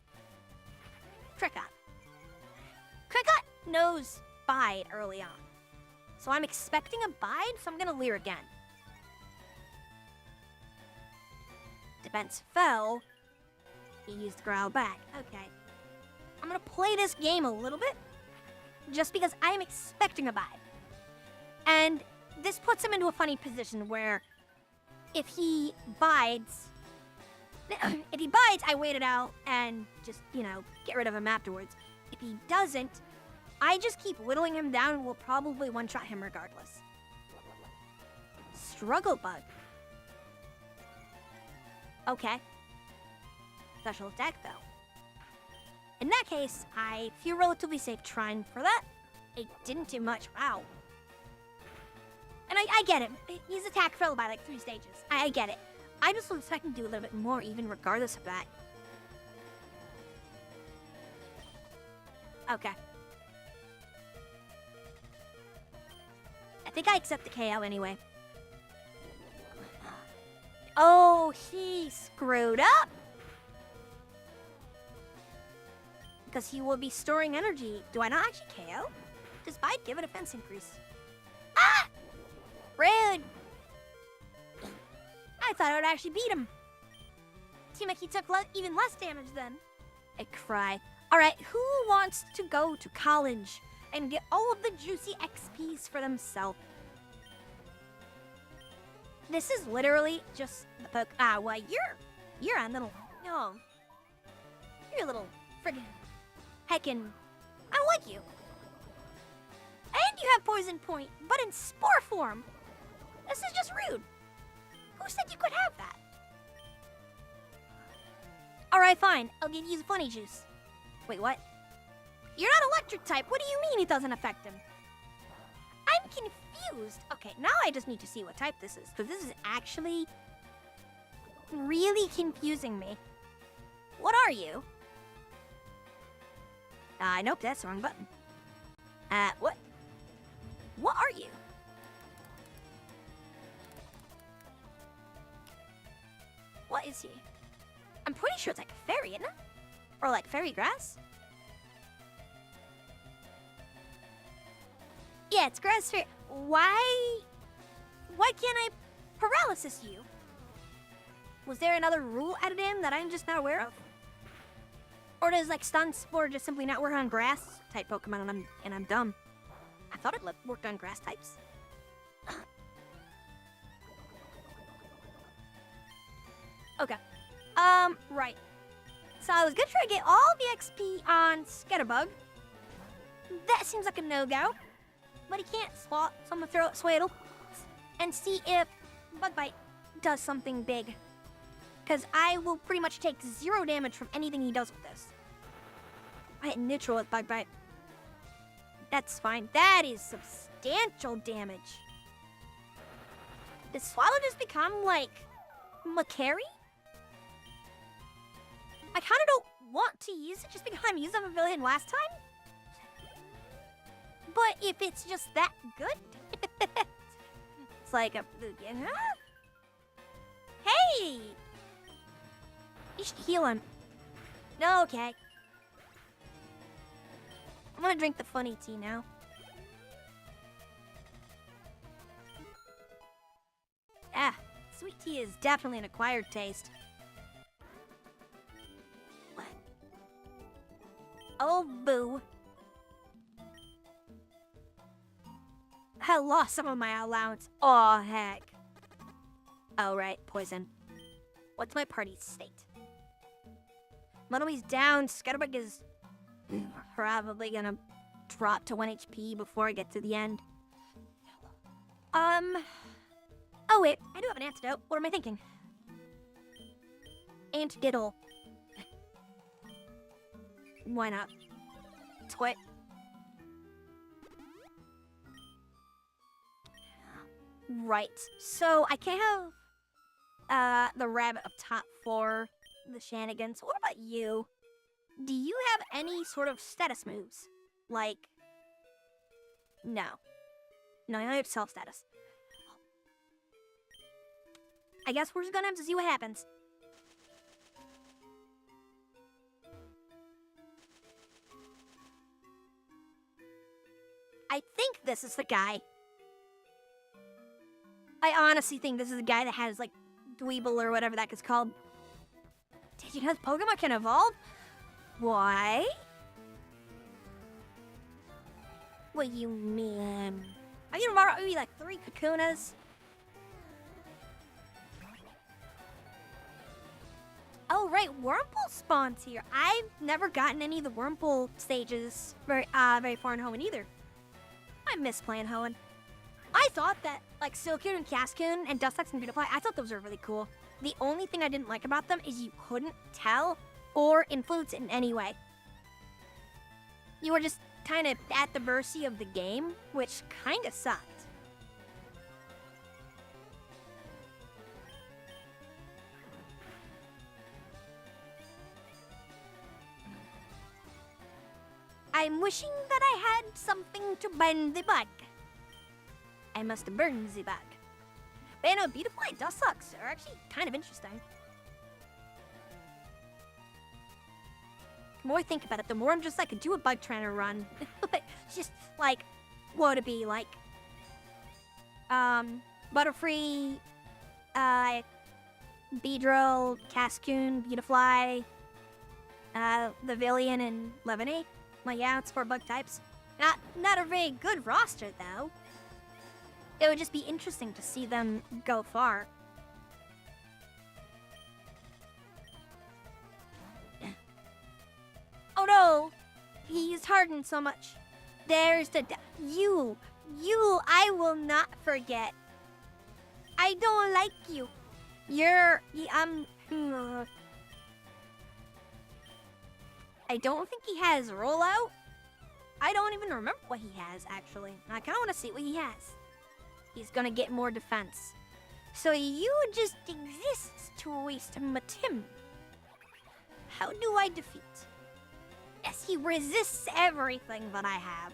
Cricket. Cricket knows bide early on. So I'm expecting a bide, so I'm gonna leer again. Defense fell. He used growl back. Okay. I'm gonna play this game a little bit, just because I am expecting a bide. And this puts him into a funny position where if he bides, I wait it out and just, you know, get rid of him afterwards. If he doesn't, I just keep whittling him down and will probably one-shot him regardless. Struggle bug. Okay. Special attack, though. In that case, I feel relatively safe trying for that. It didn't do much. Wow. And I get it. His attack fell by like 3 stages. I get it. I just was expecting to do a little bit more even regardless of that. Okay. I think I accept the KO anyway. Oh, he screwed up. Because he will be storing energy. Do I not actually KO? Does bide give a defense increase? Ah! Rude! I thought I would actually beat him. Seemed like he took even less damage then. I cry. Alright, who wants to go to college and get all of the juicy XPs for themselves? This is literally just the poke. Ah, well, you're a little. No. You're a little friggin' heckin'. I don't like you. And you have poison point, but in spore form. This is just rude. Who said you could have that? Alright, fine. I'll give you the funny juice. Wait, what? You're not electric type. What do you mean it doesn't affect him? I'm confused. Okay, now I just need to see what type this is, because this is actually really confusing me. What are you? Nope, that's the wrong button. What? What are you? What is he? I'm pretty sure it's like a fairy, isn't it? Or like fairy grass? Yeah, it's grass fairy. Why can't I paralysis you? Was there another rule added in that I'm just not aware of? Or does like stun spore just simply not work on grass type Pokemon and I'm dumb? I thought it worked on grass types. Okay. Right. So I was gonna try to get all the XP on Scatterbug. That seems like a no-go. But he can't swat, so I'm gonna throw out Swaddle and see if Bug Bite does something big. Because I will pretty much take 0 damage from anything he does with this. I hit neutral with Bug Bite. That's fine. That is substantial damage. Did Swallow just become, like, Macari? I kind of don't want to use it just because I'm using a pavilion last time. But if it's just that good, it's like a... Hey! You should heal him. No, okay. I'm gonna drink the funny tea now. Ah, sweet tea is definitely an acquired taste. What? Oh, boo. I lost some of my allowance. Oh, heck. Oh, right, poison. What's my party state? Monomi's down. Scatterbug is probably gonna drop to 1 HP before I get to the end. Oh, wait. I do have an antidote. What am I thinking? Antidote. Why not? Twit. Right. So I can't have the rabbit up top for the shenanigans. What about you? Do you have any sort of status moves? Like, no. No, you don't have self-status. I guess we're just gonna have to see what happens. I think this is the guy. I honestly think this is the guy that has, like, Dweeble or whatever that is called. Did you know Pokemon can evolve? Why? What you mean? Are you remember maybe like 3 Kakunas? Oh right, Wurmple spawns here. I've never gotten any of the Wurmple stages very far in Hoenn either. I miss playing Hoenn. I thought that like Silcoon and Cascoon and Dustox and Beautifly, I thought those were really cool. The only thing I didn't like about them is you couldn't tell or influence in any way. You were just kind of at the mercy of the game, which kind of sucked. I'm wishing that I had something to burn the bug. I must burn the bug. But you know, Beautiful and Dustox are actually kind of interesting. The more I think about it, the more I'm just like, do a bug trainer run. Just like, what would it be? Like, Butterfree, Beedrill, Cascoon, Beautifly, Vivillon, and Lemonade. Well, yeah, it's 4 bug types. Not a very good roster, though. It would just be interesting to see them go far. Oh no! He's hardened so much. There's the... You, I will not forget. I don't like you. I don't think he has rollout. I don't even remember what he has, actually. I kind of want to see what he has. He's gonna get more defense. So you just exist to waste my Tim. How do I defeat? Yes, he resists everything that I have.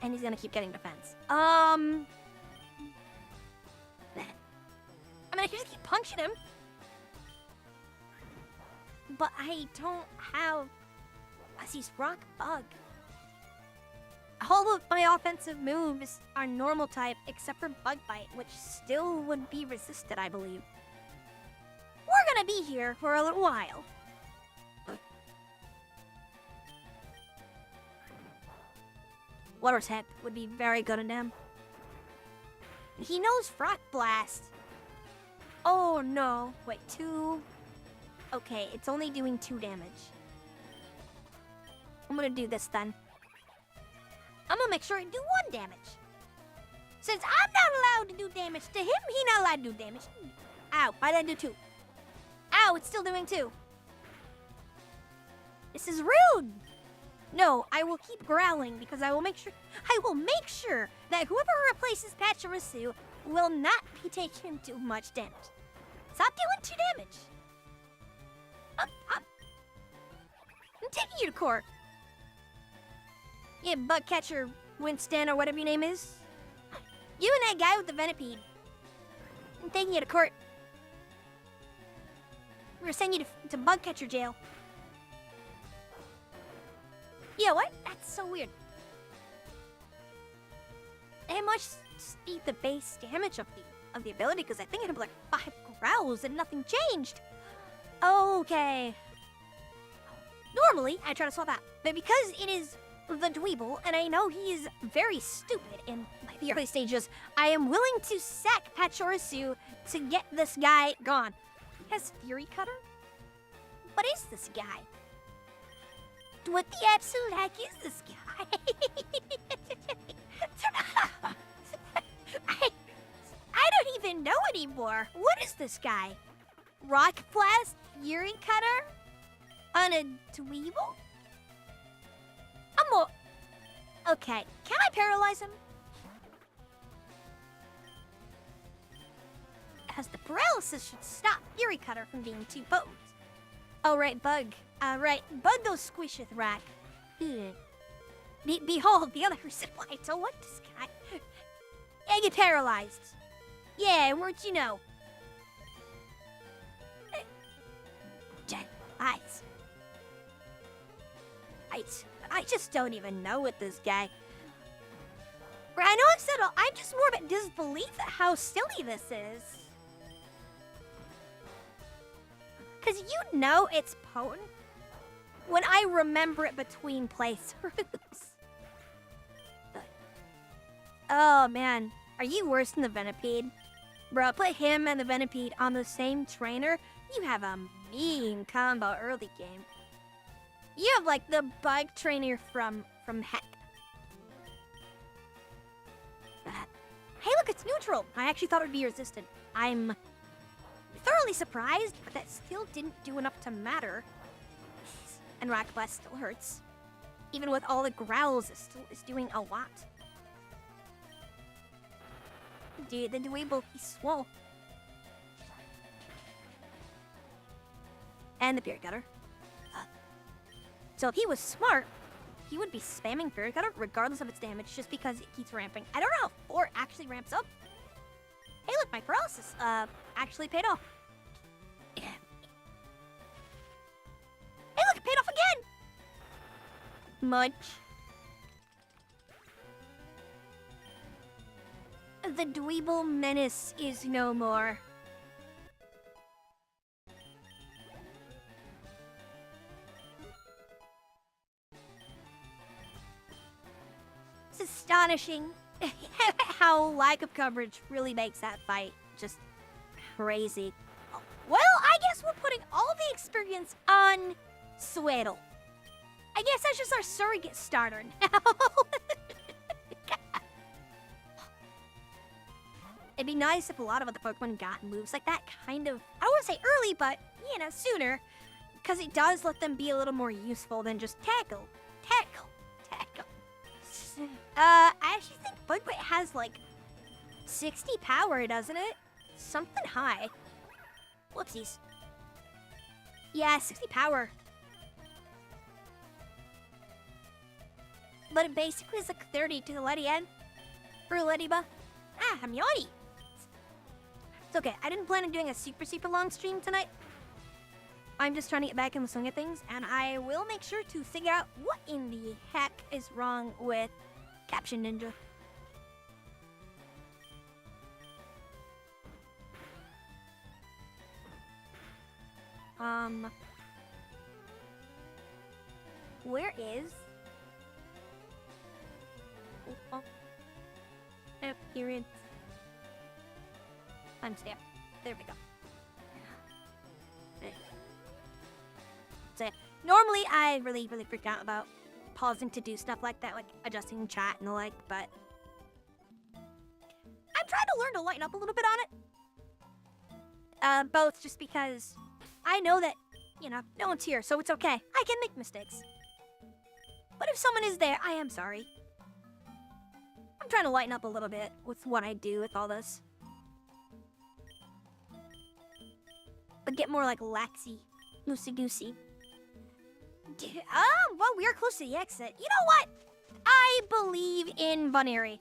And he's gonna keep getting defense. I mean, I can just keep punching him. But I don't have... He's Rock Bug. All of my offensive moves are normal type, except for Bug Bite, which still would be resisted, I believe. We're gonna be here for a little while. Water's Head would be very good on him. He knows Rock Blast. Oh no. Wait, 2... Okay, it's only doing 2 damage. I'm gonna do this then. I'm gonna make sure I do 1 damage. Since I'm not allowed to do damage to him, he's not allowed to do damage. Ow, why did I do 2? Ow, it's still doing 2. This is rude. No, I will keep growling because I will make sure that whoever replaces Pachirisu will not be taking too much damage. Stop doing 2 damage. I'm taking you to court. Yeah, Bug Catcher Winston or whatever your name is. You and that guy with the Venipede. I'm taking you to court. We're gonna send you to Bug Catcher jail. Yeah, what? That's so weird. It must be the base damage of the ability, because I think it had like 5 growls and nothing changed. Okay. Normally, I try to swap out. But because it is the Dweeble, and I know he is very stupid in the early stages, I am willing to sack Pachorisu to get this guy gone. He has Fury Cutter? What is this guy? What the absolute heck is this guy? I don't even know anymore. What is this guy? Rock Blast? Fury Cutter? On a Dweeble? Okay, can I paralyze him? As the paralysis should stop Fury Cutter from being too potent. Oh, right, Bug. Right, Bug goes squisheth rack. Behold, the other reason why I don't like this guy. I get paralyzed. Yeah, where'd you know? I just don't even know with this guy. I know I've said I'm just more about disbelief at how silly this is. Because you know it's potent when I remember it between playthroughs. Oh man, are you worse than the Venipede? Bro, put him and the Venipede on the same trainer, you have a mean combo early game. You have like the bug trainer from Heck. Hey look, it's neutral! I actually thought it would be resistant. I'm thoroughly surprised, but that still didn't do enough to matter. And Rock Blast still hurts. Even with all the growls, it still is doing a lot. Dude, the Dweeble, he's swole. And the Beard Cutter. So if he was smart, he would be spamming Fairy Cutter regardless of its damage just because it keeps ramping. I don't know how 4 actually ramps up. Hey look, my paralysis actually paid off. Hey look, it paid off again! Much. The Dweeble menace is no more. It's astonishing how lack of coverage really makes that fight just crazy. Well, I guess we're putting all the experience on Sweatle. I guess that's just our surrogate starter now. It'd be nice if a lot of other Pokemon got moves like that kind of, I don't want to say early, but, you know, sooner. Because it does let them be a little more useful than just tackle. I actually think Bugwit has like 60 power, doesn't it? Something high. Whoopsies. Yeah, 60 power. But it basically is like 30 to the Ledian. For Lediba. Ah, I'm yawny. It's okay, I didn't plan on doing a super long stream tonight. I'm just trying to get back in the swing of things, and I will make sure to figure out what in the heck is wrong with Caption Ninja. Where is... Appearance. Timestamp. There we go. So, normally I really freak out about pausing to do stuff like that, like adjusting chat and the like, but I'm trying to learn to lighten up a little bit on it. Both just because I know that, you know, no one's here, so it's okay. I can make mistakes. But if someone is there, I am sorry. I'm trying to lighten up a little bit with what I do with all this. But get more like laxy, loosey-goosey. Well, we are close to the exit. You know what? I believe in Bunary.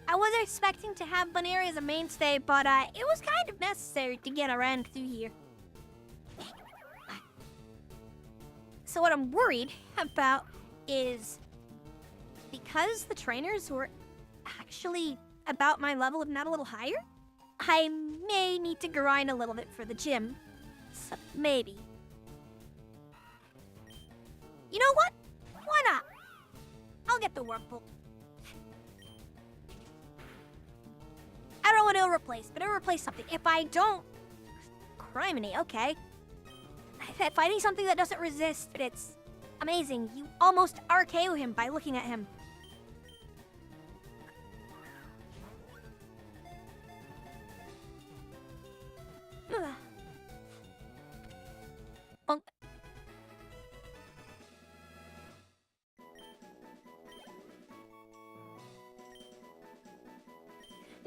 I wasn't expecting to have Bunary as a mainstay, but it was kind of necessary to get around through here. So what I'm worried about is because the trainers were actually about my level, if not a little higher, I may need to grind a little bit for the gym. So maybe. You know what? Why not? I'll get the Whirlpool. I don't know what it'll replace, but it'll replace something. If I don't... Criminy, okay. Fighting something that doesn't resist, but it's amazing. You almost RKO him by looking at him. Bonk.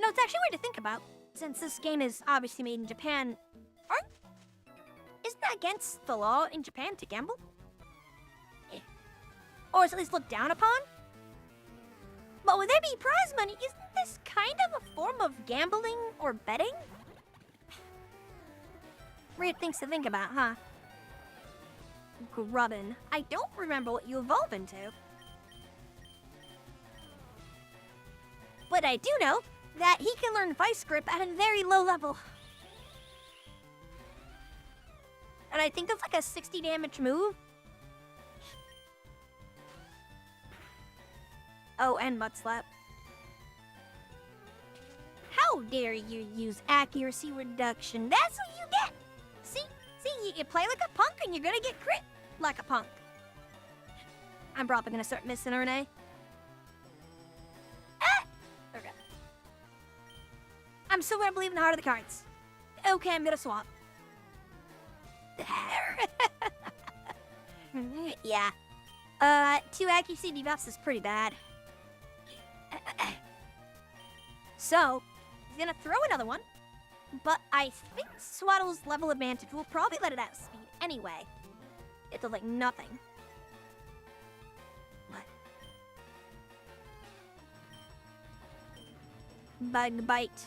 No, it's actually weird to think about, since this game is obviously made in Japan. Isn't that against the law in Japan to gamble? Or is at least looked down upon? But would there be prize money? Isn't this kind of a form of gambling or betting? Weird things to think about, huh? Grubbin. I don't remember what you evolve into. But I do know that he can learn Vice Grip at a very low level. And I think that's like a 60 damage move. Oh, and Mud Slap. How dare you use accuracy reduction? That's what you get! See, you play like a punk and you're gonna get crit like a punk. I'm probably gonna start missing Renee. Ah! Okay. I'm still gonna believe in the heart of the cards. Okay, I'm gonna swap. Yeah. 2 accuracy debuffs is pretty bad. So, he's gonna throw another one, but I think Swaddle's level advantage will probably let it outspeed anyway. It does like nothing. What? Bug bite.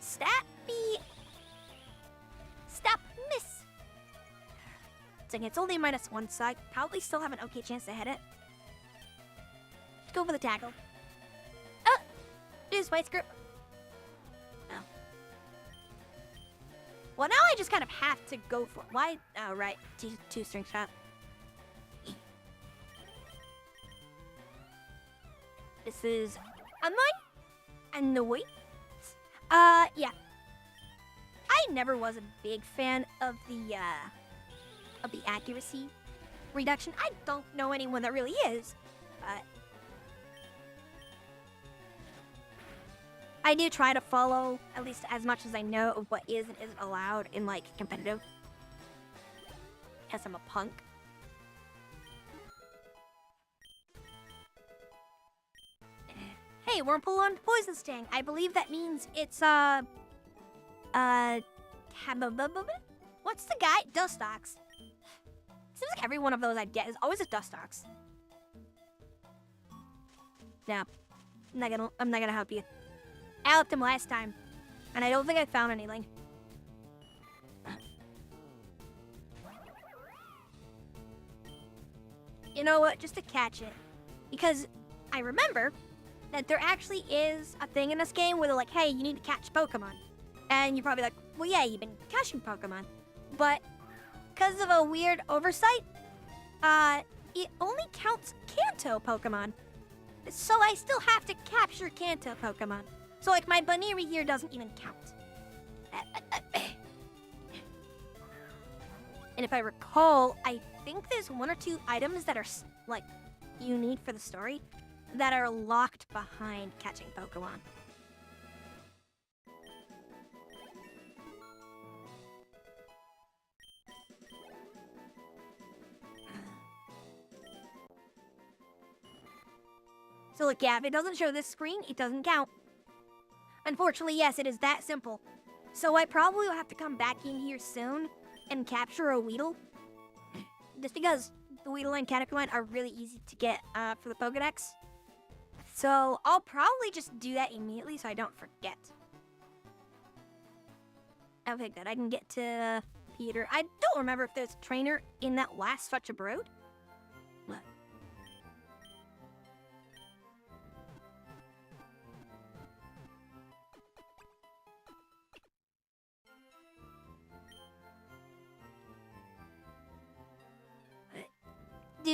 Stappy. Stop, miss. It's only -1, so I probably still have an okay chance to hit it. Let's go for the tackle. Oh! Use Vice Grip. Oh. Well, now I just kind of have to go for it. Why? Oh, right. Two string shot. This is online and the weight. Yeah. I never was a big fan of the accuracy reduction. I don't know anyone that really is, but I do try to follow at least as much as I know of what is and isn't allowed in like competitive. Because I'm a punk. Hey, Whirlpool on Poison Sting. I believe that means it's what's the guy? Dustox. Seems like every one of those I get is always a Dustox. Nah, I'm not gonna help you. I helped him last time, and I don't think I found anything. You know what? Just to catch it, because I remember that there actually is a thing in this game where they're like, "Hey, you need to catch Pokemon," and you're probably like, "Well, yeah, you've been catching Pokemon," but because of a weird oversight, it only counts Kanto Pokemon. So I still have to capture Kanto Pokemon. So like my Baniri here doesn't even count. And if I recall, I think there's 1 or 2 items that are like you need for the story that are locked behind catching Pokemon. So look, yeah, if it doesn't show this screen, it doesn't count. Unfortunately, yes, it is that simple. So I probably will have to come back in here soon and capture a Weedle. Just because the Weedle and Caterpillar are really easy to get for the Pokedex. So I'll probably just do that immediately so I don't forget. Okay, good. I can get to Peter. I don't remember if there's a trainer in that last Fetch a Brood. What?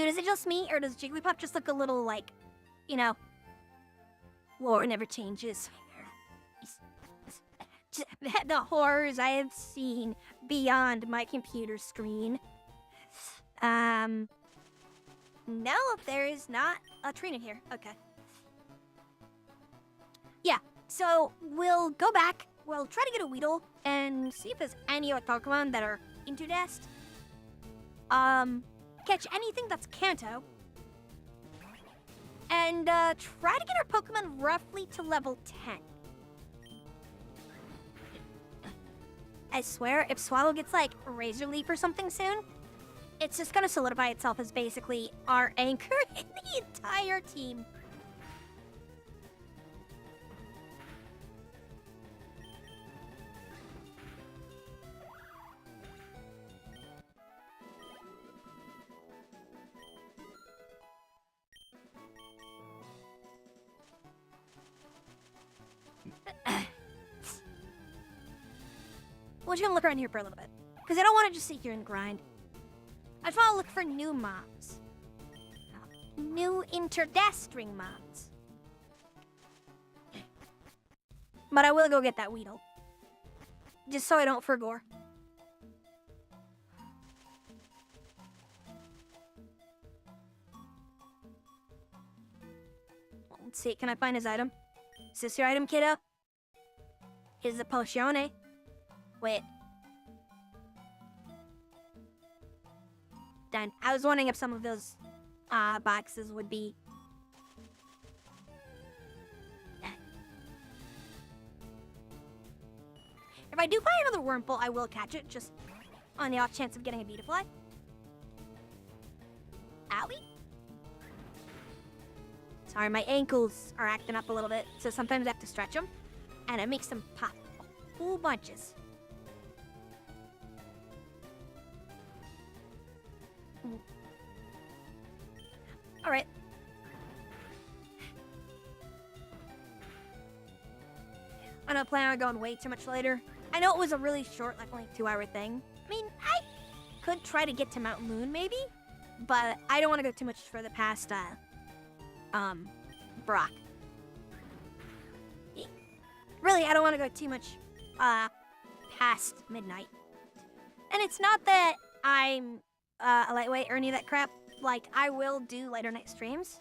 Dude, is it just me, or does Jigglypuff just look a little like, you know, lore never changes? The horrors I have seen beyond my computer screen. No, there is not a Trina here. Okay. Yeah, so we'll go back. We'll try to get a Weedle and see if there's any other Pokemon that are into Dest. Catch anything that's Kanto. And try to get our Pokemon roughly to level 10. I swear, if Swallow gets like Razor Leaf or something soon, it's just gonna solidify itself as basically our anchor in the entire team. We're just gonna look around here for a little bit, because I don't want to just sit here and grind. I just want to look for new mobs. New interdestring mobs. But I will go get that Weedle. Just so I don't forgore. Let's see, can I find his item? Is this your item, kiddo? Here's the Potione. Wait. Done. I was wondering if some of those boxes would be... If I do find another Wurmple, I will catch it, just on the off chance of getting a Beautifly. Owie? Sorry, my ankles are acting up a little bit, so sometimes I have to stretch them, and it makes them pop whole bunches. Alright. I don't plan on going way too much later. I know it was a really short, like only 2-hour thing. I mean, I could try to get to Mount Moon, maybe, but I don't want to go too much further past, Brock. Really, I don't want to go too much, past midnight. And it's not that I'm, a lightweight or any of that crap. Like, I will do later night streams.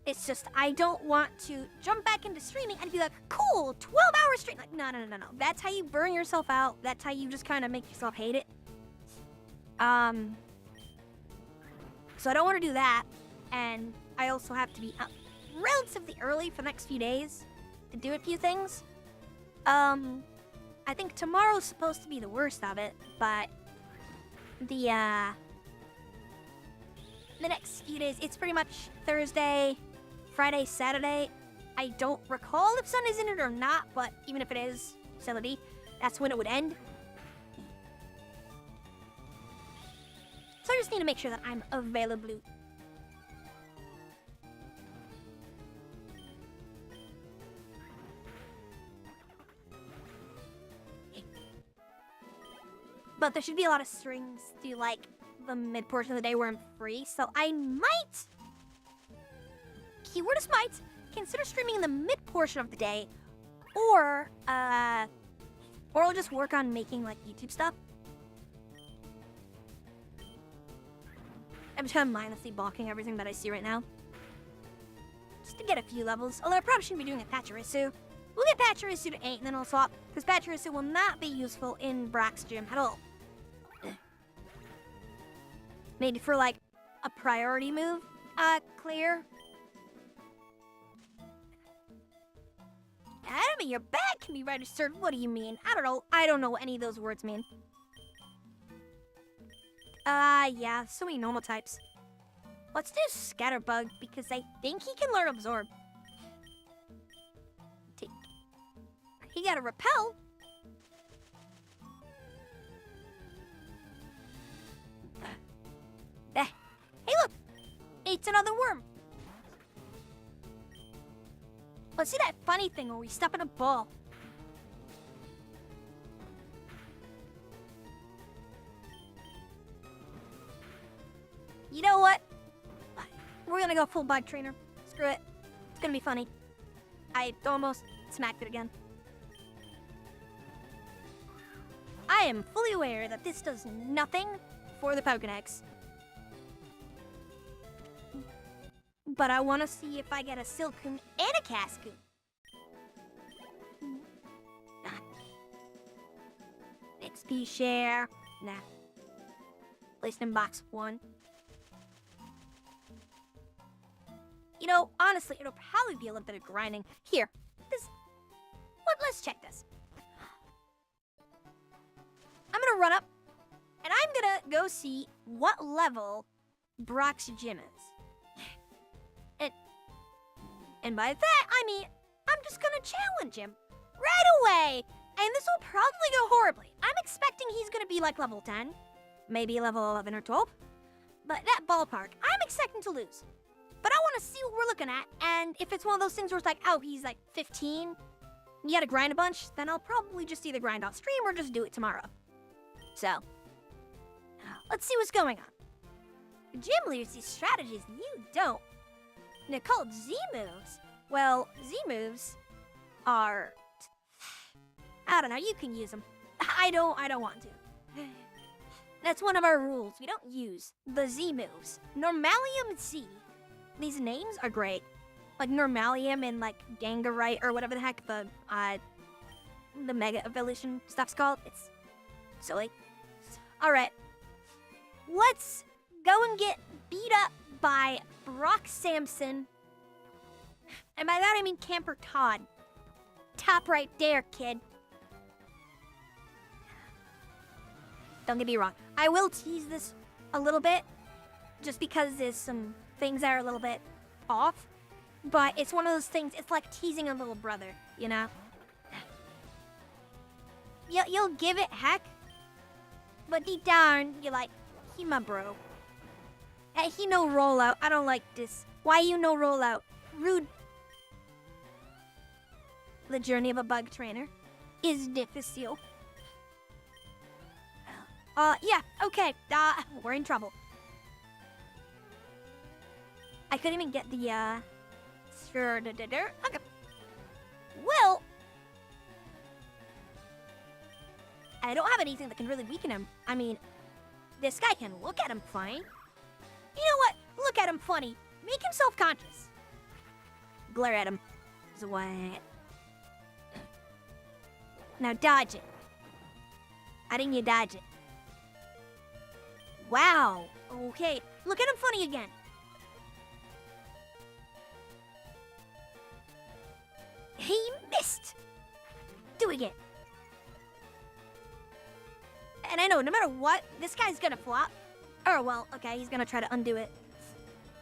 It's just, I don't want to jump back into streaming and be like, cool, 12-hour stream. Like, no. That's how you burn yourself out. That's how you just kind of make yourself hate it. So I don't want to do that. And I also have to be up relatively early for the next few days to do a few things. I think tomorrow's supposed to be the worst of it, but the next few days, it's pretty much Thursday, Friday, Saturday. I don't recall if Sunday's in it or not, but even if it is, facility, that's when it would end. So I just need to make sure that I'm available. But there should be a lot of strings to, like, the mid-portion of the day where I'm free, so I might, keyword is might, consider streaming in the mid-portion of the day, or I'll just work on making, like, YouTube stuff. I'm just kind of mindlessly balking everything that I see right now. Just to get a few levels, although I probably shouldn't be doing a Pachirisu. We'll get Pachirisu to 8, and then I'll swap, because Pachirisu will not be useful in Brock's gym at all. Maybe for, like, a priority move, clear. Enemy, your bag can be registered. What do you mean? I don't know. I don't know what any of those words mean. Yeah, so many normal types. Let's do Scatterbug, because I think he can learn Absorb. He got a Repel. Hey, look! It's another worm. Let's see that funny thing where we step in a ball. You know what? gonna go full bug trainer. Screw it. It's gonna be funny. I almost smacked it again. I am fully aware that this does nothing for the Pokedex. But I want to see if I get a Silcoon and a Cascoon. XP share. Nah. Placed in box 1. You know, honestly, it'll probably be a little bit of grinding. Here. Let's check this. I'm gonna run up, and I'm gonna go see what level Brock's gym is. And by that, I mean, I'm just gonna challenge him right away. And this will probably go horribly. I'm expecting he's gonna be like level 10, maybe level 11 or 12. But that ballpark, I'm expecting to lose. But I wanna see what we're looking at, and if it's one of those things where it's like, oh, he's like 15, you gotta grind a bunch, then I'll probably just either grind off stream or just do it tomorrow. So, let's see what's going on. The gym leads these strategies, and you don't. They're called Z-moves. Well, Z-moves are... I don't know, you can use them. I don't want to. That's one of our rules. We don't use the Z-moves. Normalium Z. These names are great. Like Normalium and like Gangarite or whatever the heck the Mega Evolution stuff's called. It's silly. Alright. Let's go and get beat up by Brock Samson. And by that I mean Camper Todd. Top right there, kid. Don't get me wrong. I will tease this a little bit. Just because there's some things that are a little bit off. But it's one of those things, it's like teasing a little brother, you know? You'll give it heck. But deep down, you're like, he my bro. Hey, he no rollout. I don't like this. Why you no rollout? Rude. The journey of a bug trainer is difficult. Yeah, okay. We're in trouble. I couldn't even get the, Okay. Well, I don't have anything that can really weaken him. I mean, this guy can look at him fine. You know what? Look at him funny. Make him self-conscious. Glare at him. Zwat. Now dodge it. How didn't you dodge it? Wow. Okay. Look at him funny again. He missed. Do it again. And I know, no matter what, this guy's gonna flop. Oh, well, okay, he's gonna try to undo it.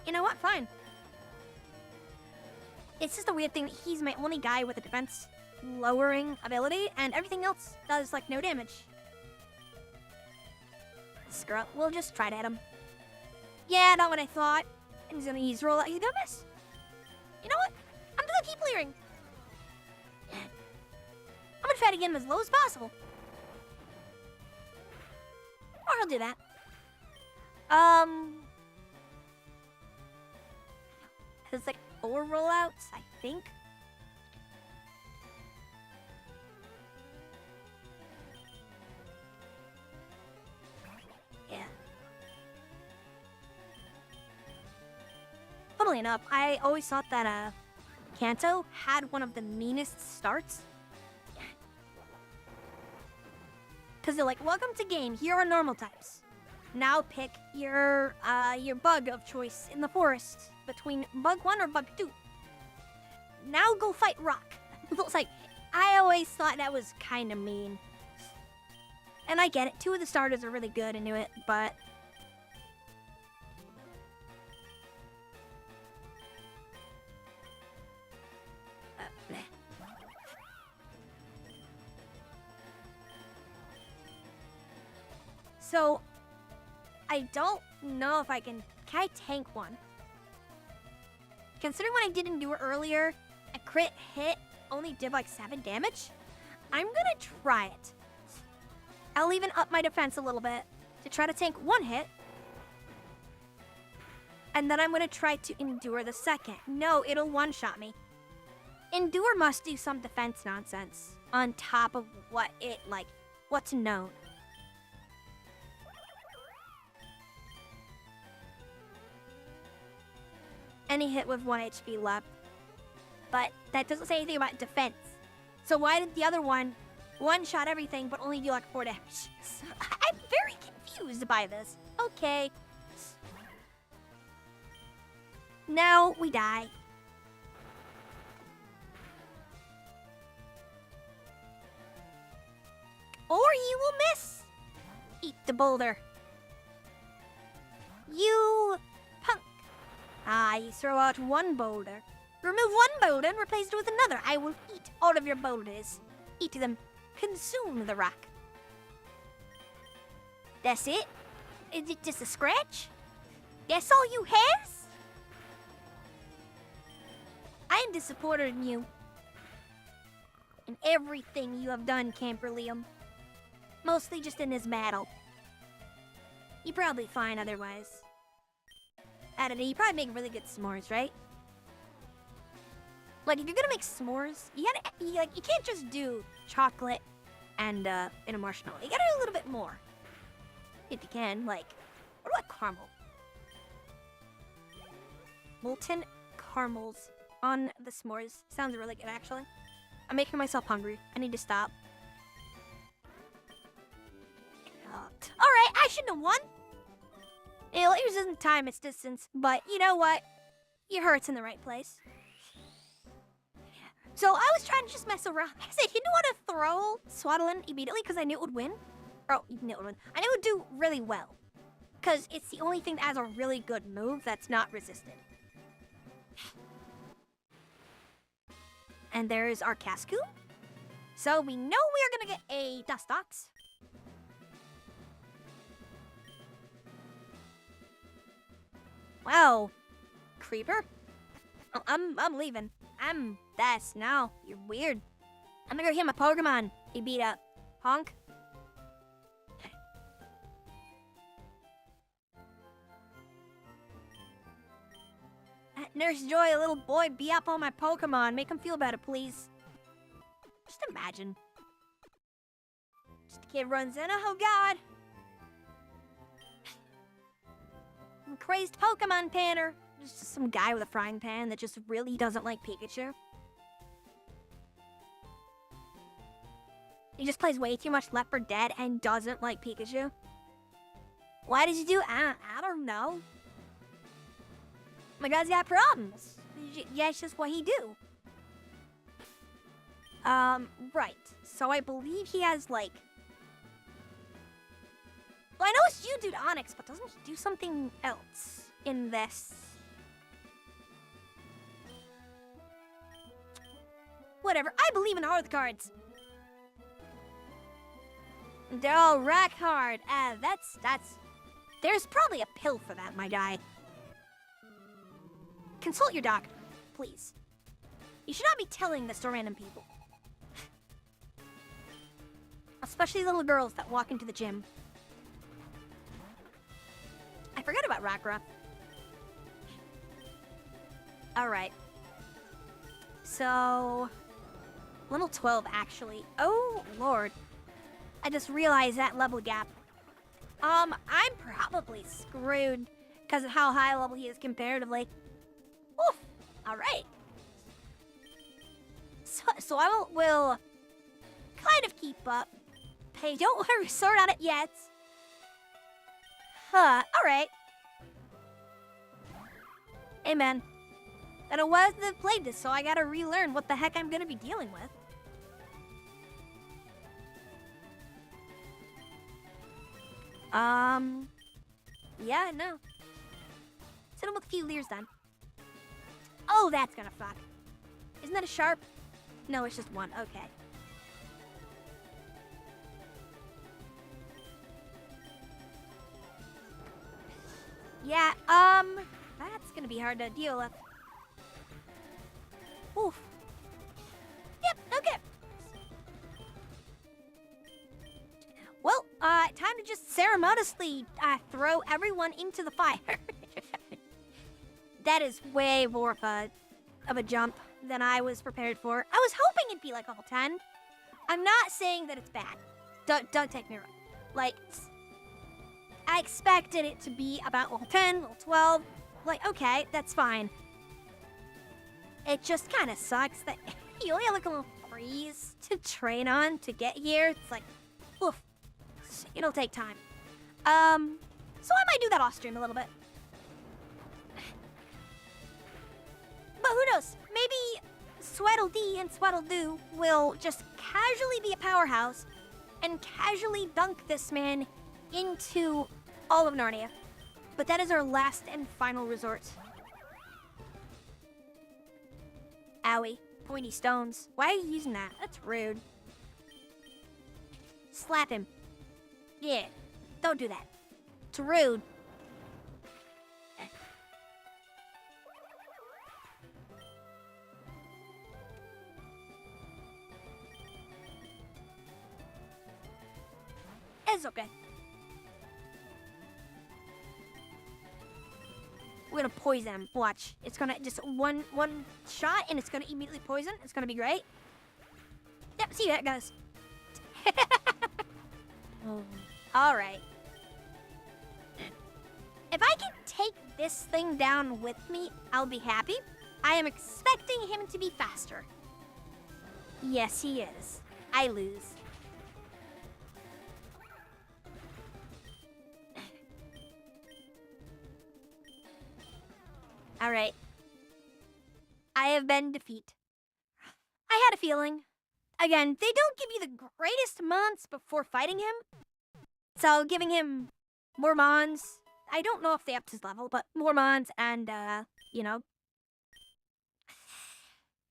You know what? Fine. It's just a weird thing that he's my only guy with a defense lowering ability, and everything else does, like, no damage. Screw up. We'll just try to hit him. Yeah, not what I thought. And he's gonna use roll out. He's gonna miss. You know what? I'm gonna keep clearing. I'm gonna try to get him as low as possible. Or I'll do that. It's like 4 rollouts, I think. Yeah. Funnily enough, I always thought that Kanto had one of the meanest starts. Because they're like, welcome to game, here are normal types. Now pick your bug of choice in the forest between bug 1 or bug 2. Now go fight rock. It's like, I always thought that was kind of mean. And I get it, 2 of the starters are really good into it, but... So, I don't know if I can I tank one? Considering what I didn't do earlier, a crit hit only did like 7 damage, I'm gonna try it. I'll even up my defense a little bit to try to tank 1 hit. And then I'm gonna try to endure the second. No, it'll one-shot me. Endure must do some defense nonsense on top of what's known. Any hit with 1 HP left. But that doesn't say anything about defense. So why did the other one-shot everything but only do like 4 damage? So, I'm very confused by this. Okay. Now we die. Or you will miss. Eat the boulder. You punk. You throw out 1 boulder. Remove 1 boulder and replace it with another. I will eat all of your boulders. Eat them. Consume the rock. That's it? Is it just a scratch? That's all you has? I am disappointed in you. In everything you have done, Camper Liam. Mostly just in this battle. You're probably fine otherwise. I don't know, you probably make really good s'mores, right? Like, if you're gonna make s'mores, you can't just do chocolate and a marshmallow. You gotta do a little bit more. If you can, like, what about caramel? Molten caramels on the s'mores. Sounds really good, actually. I'm making myself hungry. I need to stop. Alright, I shouldn't have won. It isn't time, it's distance. But you know what? Your heart's in the right place. So I was trying to just mess around. I said, you didn't want to throw Swaddling immediately because I knew it would win. Oh, you knew it would win. I knew it would do really well. Because it's the only thing that has a really good move that's not resisted. And there's our Cascoon. So we know we are going to get a Dustox. Wow. Creeper? Oh, I'm leaving. I'm this now. You're weird. I'm gonna go heal my Pokemon. He beat up. Honk. Nurse Joy, a little boy, beat up on my Pokemon. Make him feel better, please. Just imagine. Just a kid runs in. Oh, God. Crazed Pokemon panner. Just some guy with a frying pan that just really doesn't like Pikachu. He just plays way too much Left 4 Dead and doesn't like Pikachu. Why did you do? I don't know. My guy's got problems. Yeah, it's just what he do. Right. So I believe he has, like... Well, I know it's you, dude, Onyx, but doesn't he do something else in this? Whatever. I believe in hard cards. They're all rack hard. That's... There's probably a pill for that, my guy. Consult your doctor, please. You should not be telling this to random people. Especially little girls that walk into the gym. I forgot about Rockruff. Alright. So... Level 12, actually. Oh, Lord. I just realized that level gap. I'm probably screwed because of how high level he is comparatively. Oof. Alright. So I will kind of keep up. Hey, don't want to resort on it yet. Alright. Hey, man. I don't want to have played this, so I gotta relearn what the heck I'm gonna be dealing with. Yeah, no. Set him with a few leers then. Oh, that's gonna fuck. Isn't that a sharp? No, it's just one. Okay. Yeah, that's gonna be hard to deal with. Oof. Yep, okay. Well, time to just ceremoniously throw everyone into the fire. That is way more of a jump than I was prepared for. I was hoping it'd be like level 10. I'm not saying that it's bad. Don't take me wrong. Like, I expected it to be about level 10, level 12. Like, okay, that's fine. It just kind of sucks that you only have like a little breeze to train on to get here. It's like, oof, it'll take time. So I might do that off stream a little bit. But who knows? Maybe Sweatle D and Sweatle Thew will just casually be a powerhouse and casually dunk this man into all of Narnia. But that is our last and final resort. Owie. Pointy stones. Why are you using that? That's rude. Slap him. Yeah. Don't do that. It's rude. It's okay. We're gonna poison him. Watch. It's gonna just one shot and it's gonna immediately poison. It's gonna be great. Yep, see that, guys. Alright. If I can take this thing down with me, I'll be happy. I am expecting him to be faster. Yes, he is. I lose. Alright. I have been defeated. I had a feeling. Again, they don't give you the greatest mons before fighting him. So giving him more mons. I don't know if they upped his level, but more mons and, you know.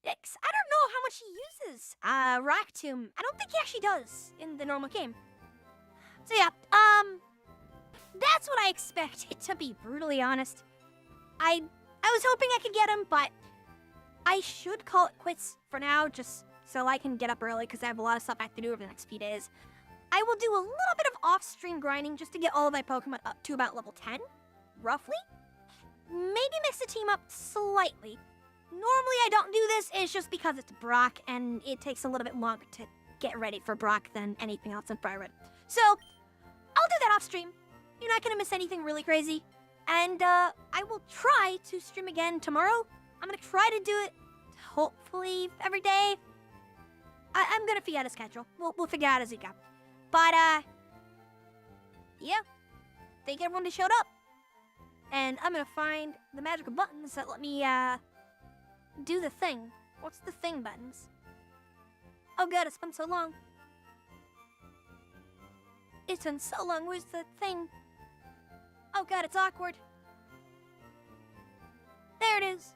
I don't know how much he uses Rock Tomb. I don't think he actually does in the normal game. So yeah, that's what I expected, to be brutally honest. I was hoping I could get him, but I should call it quits for now, just so I can get up early, because I have a lot of stuff I have to do over the next few days. I will do a little bit of off-stream grinding just to get all of my Pokemon up to about level 10, roughly. Maybe mix the team up slightly. Normally I don't do this, it's just because it's Brock, and it takes a little bit longer to get ready for Brock than anything else in Firered. So, I'll do that off-stream. You're not going to miss anything really crazy. And I will try to stream again tomorrow. I'm going to try to do it, hopefully, every day. I'm going to figure out a schedule. We'll figure out as we go. But, yeah. Thank everyone who showed up. And I'm going to find the magical buttons that let me, do the thing. What's the thing buttons? Oh god, it's been so long. It's been so long. Where's the thing? Oh god, it's awkward. There it is.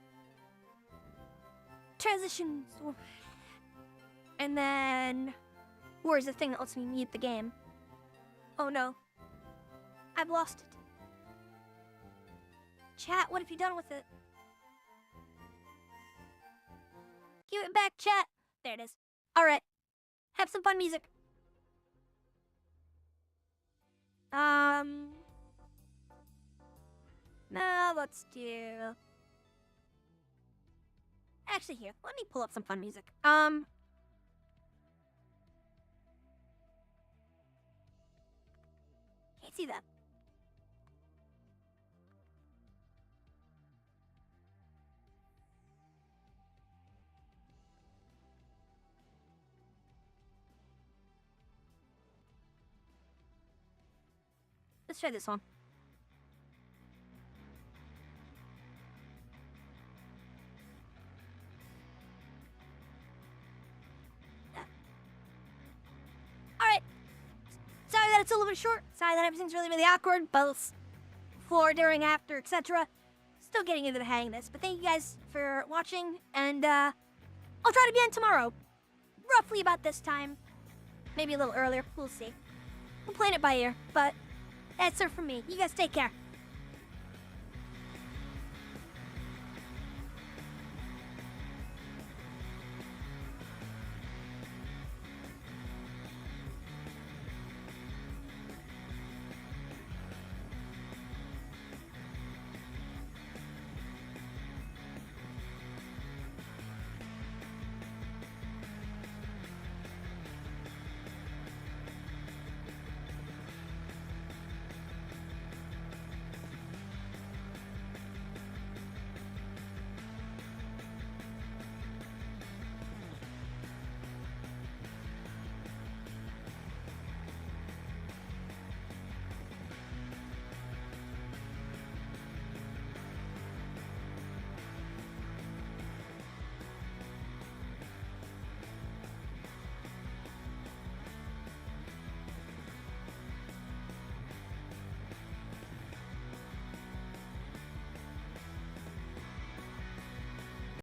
Transitions. And then... where's the thing that lets me mute the game? Oh no. I've lost it. Chat, what have you done with it? Give it back, chat. There it is. Alright. Have some fun music. No, let's do... actually, here. Let me pull up some fun music. Can't see that. Let's try this one. Alright. Sorry that it's a little bit short. Sorry that everything's really, really awkward. Both before, during, after, etc. Still getting into the hang of this. But thank you guys for watching. And I'll try to be on tomorrow. Roughly about this time. Maybe a little earlier. We'll see. We're playing it by ear. But... that's it from me. You guys take care.